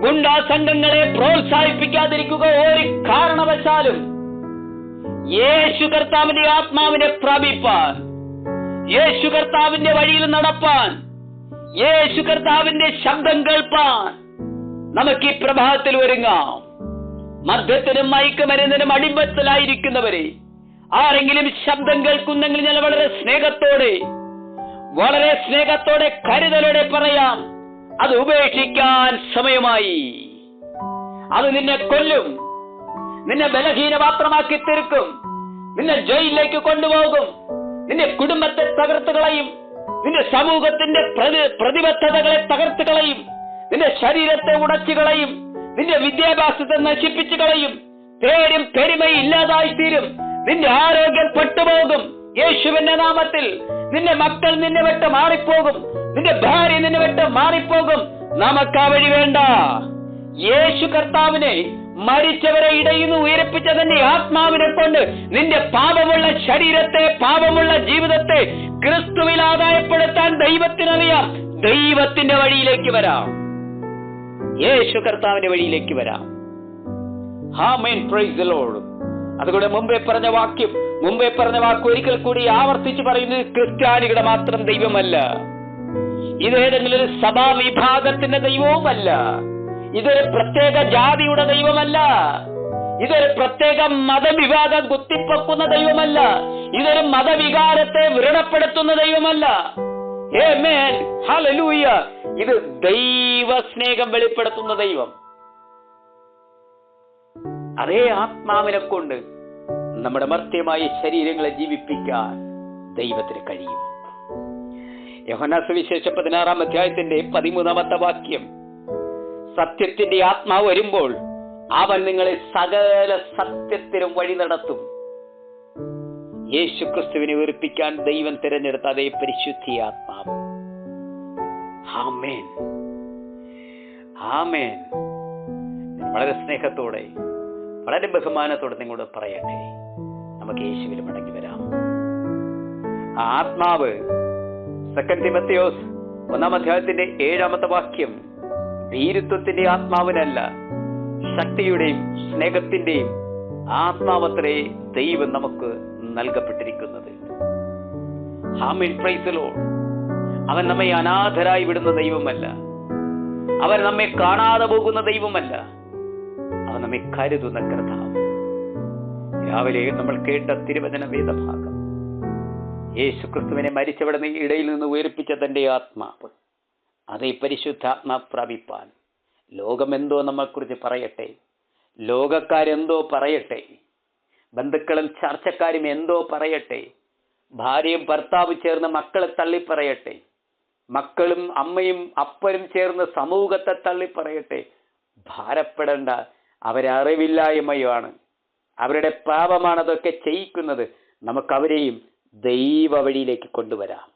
ഗുണ്ടാ സംഘങ്ങളെ പ്രോത്സാഹിപ്പിക്കാതിരിക്കുക. ഒരു കാരണവശാലും യേശു കർത്താവിന്റെ ആത്മാവിനെ പ്രാപിപ്പാൻ, യേശു കർത്താവിന്റെ വഴിയിൽ നടപ്പാൻ, യേശു കർത്താവിന്റെ ശബ്ദം കേൾപ്പാൻ നമുക്ക് ഈ പ്രഭാതത്തിൽ ഒരുങ്ങാം. മദ്യത്തിനും മയക്കുമരുന്നിനും അടിമത്തലായിരിക്കുന്നവരെ ആരെങ്കിലും ശബ്ദം കേൾക്കുന്നെങ്കിൽ ഞാൻ വളരെ സ്നേഹത്തോടെ കരുതലോടെ പറയാം, അത് ഉപേക്ഷിക്കാൻ സമയമായി. അത് നിന്നെ കൊല്ലും, നിന്നെ ബലഹീനപാത്രമാക്കി തീർക്കും, നിന്നെ ജയിലിലേക്ക് കൊണ്ടുപോകും, നിന്റെ കുടുംബത്തെ തകർത്ത് കളയും, നിന്റെ സമൂഹത്തിന്റെ പ്രതിബദ്ധതകളെ തകർത്ത് കളയും, നിന്റെ ശരീരത്തെ ഉടച്ചു കളയും, നിന്റെ വിദ്യാഭ്യാസത്തെ നശിപ്പിച്ചു കളയും, പേരും പെരുമയും ഇല്ലാതായി തീരും, നിന്റെ ആരോഗ്യം പെട്ടുപോകും. യേശുവിന്റെ നാമത്തിൽ നിന്റെ മക്കൾ നിന്നെ വിട്ട് മാറിപ്പോകും, നിന്റെ ഭാര്യ നിന്നെ വിട്ട് മാറിപ്പോകും. നമുക്ക് ആ വഴി വേണ്ട. യേശു കർത്താവിനെ മരിച്ചവരെ ഇടയിൽ നിന്ന് ഉയർപ്പിച്ച തന്റെ ആത്മാവിനെ കൊണ്ട് നിന്റെ പാപമുള്ള ശരീരത്തെ, പാപമുള്ള ജീവിതത്തെ ക്രിസ്തുവിൽ ആദായപ്പെടുത്താൻ ദൈവത്തിനറിയാം. ദൈവത്തിന്റെ വഴിയിലേക്ക് വരാം, യേശു കർത്താവിന്റെ വഴിയിലേക്ക് വരാം. ആമേൻ, പ്രൈസ് ദി ലോർഡ്. അതുകൊണ്ട് മുമ്പേ പറഞ്ഞ വാക്ക് ഒരിക്കൽ കൂടി ആവർത്തിച്ച് പറയുന്നത്, ക്രിസ്ത്യാനികളുടെ മാത്രം ദൈവമല്ല, ഇതേതെങ്കിലും ഒരു സഭാവിഭാഗത്തിന്റെ ദൈവവുമല്ല, ഇതൊരു പ്രത്യേക ജാതിയുടെ ദൈവമല്ല, ഇതൊരു പ്രത്യേക മതവിഭാഗം കുത്തിപ്പൊക്കുന്ന ദൈവമല്ല, ഇതൊരു മതവികാരത്തെ വ്രണപ്പെടുത്തുന്ന ദൈവമല്ല. ആമേൻ, ഹല്ലേലൂയ. ഇത് ദൈവ സ്നേഹം വെളിപ്പെടുത്തുന്ന ദൈവം. അതേ ആത്മാവിനെ കൊണ്ട് നമ്മുടെ മർത്യമായ ശരീരങ്ങളെ ജീവിപ്പിക്കാൻ ദൈവത്തിന് കഴിയും. യോഹന്നാൻ സുവിശേഷം 16-ാം അധ്യായത്തിന്റെ 13-ാമത്തെ വാക്യം, സത്യത്തിന്റെ ആത്മാവ് വരുമ്പോൾ അവൻ നിങ്ങളെ സകല സത്യത്തിനും വഴി നടത്തും. യേശു ക്രിസ്തുവിനെ ഉയർപ്പിക്കാൻ ദൈവം തിരഞ്ഞെടുത്ത അതേ പരിശുദ്ധി ആത്മാവ്. ആമേൻ, ആമേൻ. വളരെ സ്നേഹത്തോടെ, വളരെ ബഹുമാനത്തോടെ നിങ്ങളോട് പറയട്ടെ, നമുക്ക് യേശുവിൽ മടങ്ങി വരാം. ആ ആത്മാവ് 2 തിമോഥെയോസ് 1-ാം അധ്യായത്തിന്റെ 7-ാമത്തെ വാക്യം, ഭീരുത്വത്തിന്റെ ആത്മാവിനല്ല, ശക്തിയുടെയും സ്നേഹത്തിന്റെയും ആത്മാവത്രേ ദൈവം നമുക്ക് നൽകപ്പെട്ടിരിക്കുന്നത്. ആമേൻ, പ്രൈസ് ദി ലോർഡ്. അവൻ നമ്മെ അനാഥരായി വിടുന്ന ദൈവമല്ല, അവൻ നമ്മെ കാണാതെ പോകുന്ന ദൈവമല്ല, അവൻ നമ്മെ കരുതുന്ന കർത്താവ്. രാവിലെ നമ്മൾ കേട്ട തിരുവചന വേദഭാഗം, യേശു ക്രിസ്തുവിനെ മരിച്ചവരുടെ ഇടയിൽ നിന്ന് ഉയർപ്പിച്ച തന്റെ ആത്മാവ്, അതേ പരിശുദ്ധാത്മാ പ്രാപിപ്പാൻ ലോകമെന്തോ നമ്മെക്കുറിച്ച് പറയട്ടെ, ലോകക്കാരെന്തോ പറയട്ടെ, ബന്ധുക്കളും ചർച്ചക്കാരും എന്തോ പറയട്ടെ, ഭാര്യയും ഭർത്താവും ചേർന്ന് മക്കളെ തള്ളി പറയട്ടെ, മക്കളും അമ്മയും അപ്പനും ചേർന്ന് സമൂഹത്തെ തള്ളി പറയട്ടെ, ഭാരപ്പെടേണ്ട. അവരറിവില്ലായ്മയാണ്, അവരുടെ പാപമാണ് അതൊക്കെ ചെയ്യിക്കുന്നത്. നമുക്ക് അവരെയും ദൈവ വഴിയിലേക്ക് കൊണ്ടുവരാം.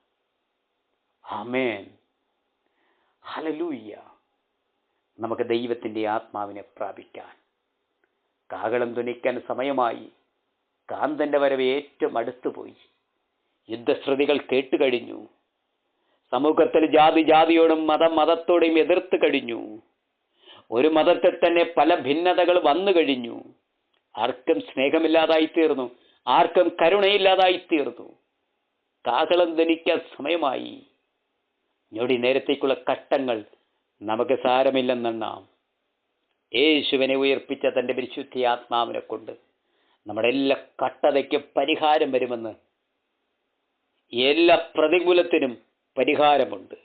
ആമേൻ, ഹല്ലേലൂയ. നമുക്ക് ദൈവത്തിന്റെ ആത്മാവിനെ പ്രാപിക്കാൻ. കാഹളം ധ്വനിക്കാൻ സമയമായി. കാന്തന്റെ വരവ് ഏറ്റവും അടുത്തുപോയി. യുദ്ധശ്രുതികൾ കേട്ടുകഴിഞ്ഞു. സമൂഹത്തിൽ ജാതിയോടും മതത്തോടും എതിർത്ത് കഴിഞ്ഞു. ഒരു മതത്തിൽ തന്നെ പല ഭിന്നതകൾ വന്നു കഴിഞ്ഞു. ആർക്കും സ്നേഹമില്ലാതായി തീർന്നു, ആർക്കും കരുണയില്ലാതായി തീർന്നു. കാഹളം ധ്വനിക്കാൻ സമയമായി. ഞൊടി നേരത്തേക്കുള്ള കഷ്ടങ്ങൾ നമുക്ക് സാരമില്ലെന്നെണ്ണാം. യേശുവിനെ ഉയർപ്പിച്ച തന്റെ പരിശുദ്ധ ആത്മാവിനെ കൊണ്ട് നമ്മുടെ എല്ലാ കഷ്ടതയ്ക്കും പരിഹാരം വരുമെന്ന്, എല്ലാ പ്രതികൂലത്തിനും പരിഹാരമുണ്ട്.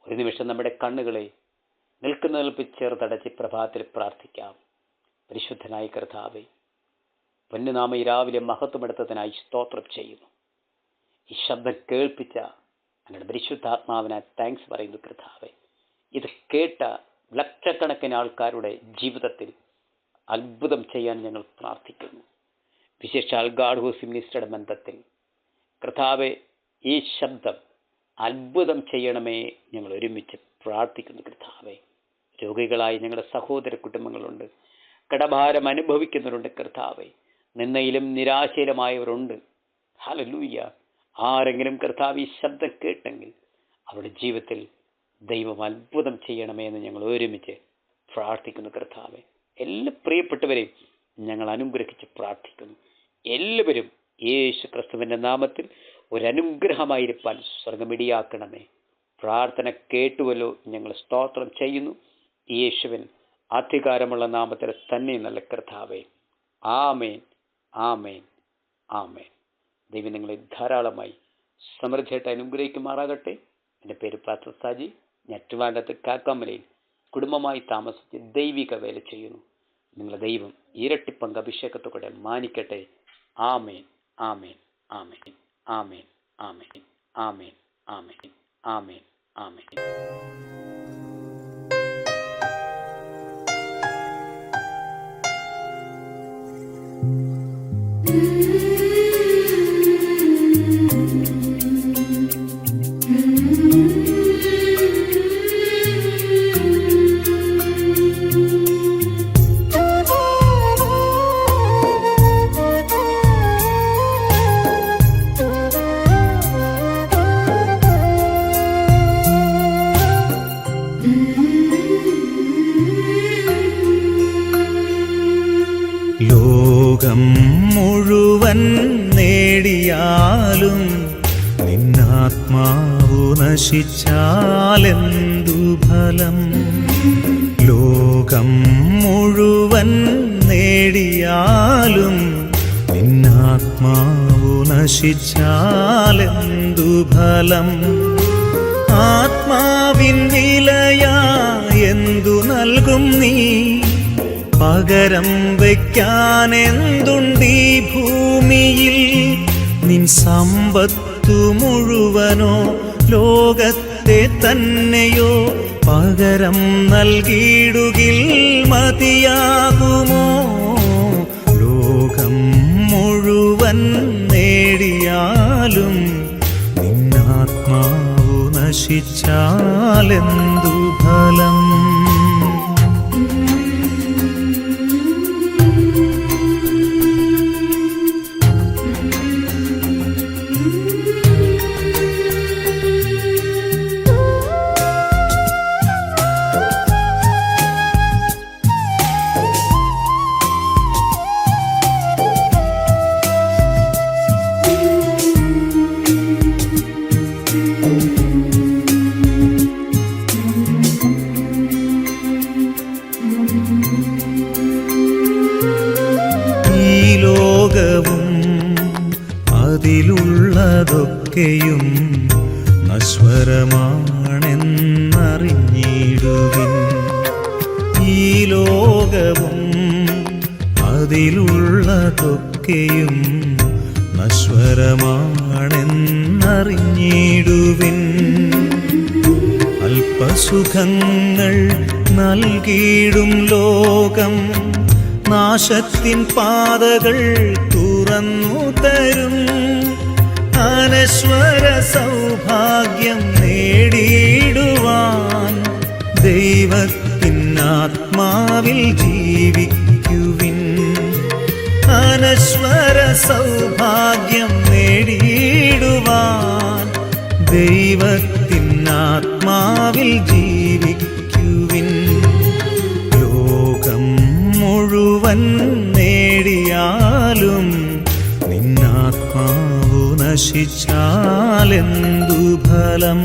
ഒരു നിമിഷം നമ്മുടെ കണ്ണുകളെ നിൽപ്പ് ചേർത്തടച്ച് പ്രഭാതത്തിൽ പ്രാർത്ഥിക്കാം. പരിശുദ്ധനായ കർത്താവേ, പൊന്നുനാമ ഈ രാവിലെ മഹത്വമെടുത്തതിനായി സ്തോത്രം ചെയ്യുന്നു. ഈ ശബ്ദം കേൾപ്പിച്ച അങ്ങയുടെ പരിശുദ്ധാത്മാവിനായി താങ്ക്സ് പറയുന്നു കർത്താവേ. ഇത് കേട്ട ലക്ഷക്കണക്കിന് ആൾക്കാരുടെ ജീവിതത്തിൽ അത്ഭുതം ചെയ്യാൻ ഞങ്ങൾ പ്രാർത്ഥിക്കുന്നു. വിശേഷാൽ ഗാഡ് ഹൂസ് മിനിസ്റ്ററുടെ ബന്ധത്തിൽ കർത്താവെ, ഈ ശബ്ദം അത്ഭുതം ചെയ്യണമേ ഞങ്ങൾ ഒരുമിച്ച് പ്രാർത്ഥിക്കുന്നു കർത്താവെ. രോഗികളായി ഞങ്ങളുടെ സഹോദര കുടുംബങ്ങളുണ്ട്, കടഭാരം അനുഭവിക്കുന്നവരുണ്ട് കർത്താവെ, നിന്നയിലും നിരാശയിലുമായവരുണ്ട്. ഹല്ലേലൂയ. ആരെങ്കിലും കർത്താവ് ഈ ശബ്ദം കേട്ടെങ്കിൽ അവരുടെ ജീവിതത്തിൽ ദൈവം അത്ഭുതം ചെയ്യണമേ എന്ന് ഞങ്ങൾ ഒരുമിച്ച് പ്രാർത്ഥിക്കുന്നു കർത്താവെ. എല്ലാ പ്രിയപ്പെട്ടവരെയും ഞങ്ങൾ അനുഗ്രഹിച്ച് പ്രാർത്ഥിക്കുന്നു. എല്ലാവരും യേശു ക്രിസ്തുവിൻ്റെ നാമത്തിൽ ഒരനുഗ്രഹമായിരിക്കാൻ സ്വർഗമിടിയാക്കണമേ. പ്രാർത്ഥന കേട്ടുവല്ലോ, ഞങ്ങൾ സ്തോത്രം ചെയ്യുന്നു. യേശുവിൻ അധികാരമുള്ള നാമത്തിൽ തന്നെ നല്ല കർത്താവേ. ആമേൻ, ആമേൻ, ആമേൻ. ദൈവം നിങ്ങളെ ധാരാളമായി സമൃദ്ധിയായിട്ട് അനുഗ്രഹിക്കുമാറാകട്ടെ. എൻ്റെ പേര് പാസ്റ്റർ സാജി. ഞറ്റുവാണ്ടത്ത് കാക്കാമലയിൽ കുടുംബമായി താമസിച്ച് ദൈവിക വേല ചെയ്യുന്നു. നിങ്ങളുടെ ദൈവം ഇരട്ടിപ്പങ്ക് അഭിഷേകത്തോടെ മാനിക്കട്ടെ. ആമേൻ, ആമേൻ, ആമേൻ, ആമേൻ, ആമേൻ, ആമേൻ, ആമേൻ, ആമേൻ, ആമേൻ. ലോകം മുഴുവൻ നേടിയാലും നിന്നാത്മാവു നശിച്ചാലെന്തു ഫലം? ലോകം മുഴുവൻ നേടിയാലും നിന്നാത്മാവു നശിച്ചാലെന്തു ഫലം? ആത്മാവിൻ വിലയാ എന്തു നൽകും നീ? പകരം വയ്ക്കാനെന്തുണ്ടീ ഭൂമിയിൽ? നിൻ സമ്പത്തു മുഴുവനോ ലോകത്തെ തന്നെയോ പകരം നൽകിയിടുകിൽ മതിയാകുമോ? ലോകം മുഴുവൻ നേടിയാലും നിന്നാത്മാവു നശിച്ചാലെന്തു ഫലം? അതിലുള്ളതൊക്കെയും നശ്വരമാണെന്നറിഞ്ഞിടുവിൻ. ഈ ലോകവും അതിലുള്ളതൊക്കെയും നശ്വരമാണെന്നറിഞ്ഞിടുവിൻ. അല്പസുഖങ്ങൾ നൽകിയിടും ലോകം നാശത്തിൻ പാതകൾ തുറന്നു തരും. അനശ്വര സൗഭാഗ്യം നേടിയിടുവാൻ ദൈവത്തിൻ ആത്മാവിൽ ജീവിക്കുവിൻ. അനശ്വര സൗഭാഗ്യം നേടിയിടുവാൻ ദൈവത്തിൻ ആത്മാവിൽ ജീവിക്കുവിൻ. ലോകം മുഴുവൻ നേടിയാലും നിന്നാത്മാവു നശിച്ചാലെന്തു ഫലം?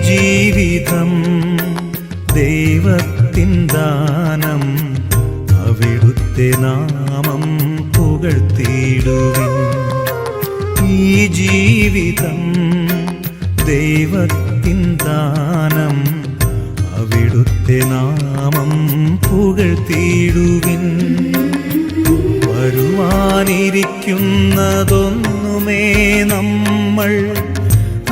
ജീവിതം ദൈവത്തിൻ ദാനം, അവിടുത്തെ നാമം പുകഴ്ത്തിയിടുവിൻ. ഈ ജീവിതം ദൈവത്തിൻ ദാനം, അവിടുത്തെ നാമം പുകഴ്ത്തിയിടുവിൻ. വരുവാനിരിക്കുന്നതൊന്നുമേ നമ്മൾ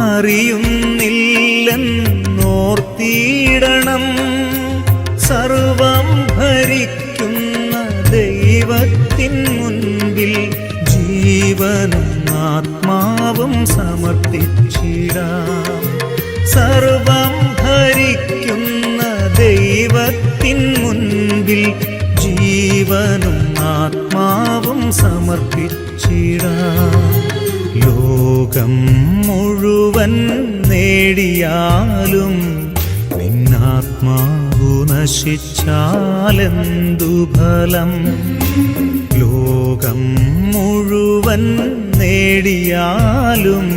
അറിയുന്നില്ലെന്നോർത്തിയിടണം. സർവം ജീവനും ആത്മാവും സമർപ്പിച്ചിടാം. സർവം ഭരിക്കുന്ന ദൈവത്തിൻ മുൻപിൽ ജീവനും ആത്മാവും സമർപ്പിച്ചിടാം. ലോകം മുഴുവൻ നേടിയാലും നിന്നാത്മാവു നശിച്ചാലെന്തു ഫലം? ലോകം മുഴുവൻ നേടിയാലും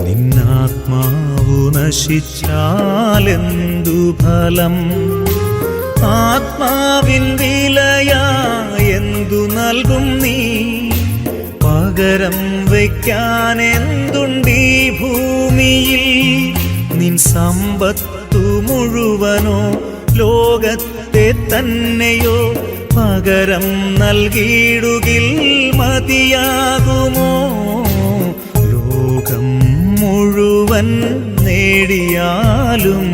നിന്നാത്മാവു നശിച്ചാലെന്തു ഫലം? ആത്മാവിൻ വിലയായെന്തു നൽകും നീ? പകരം വയ്ക്കാൻ എന്തുണ്ടീ ഭൂമിയിൽ? നിൻ സമ്പത്തു മുഴുവനോ ലോകത്തെ തന്നെയോ പകരം നൽകിയിടുകിൽ മതിയാകുമോ? ലോകം മുഴുവൻ നേടിയാലും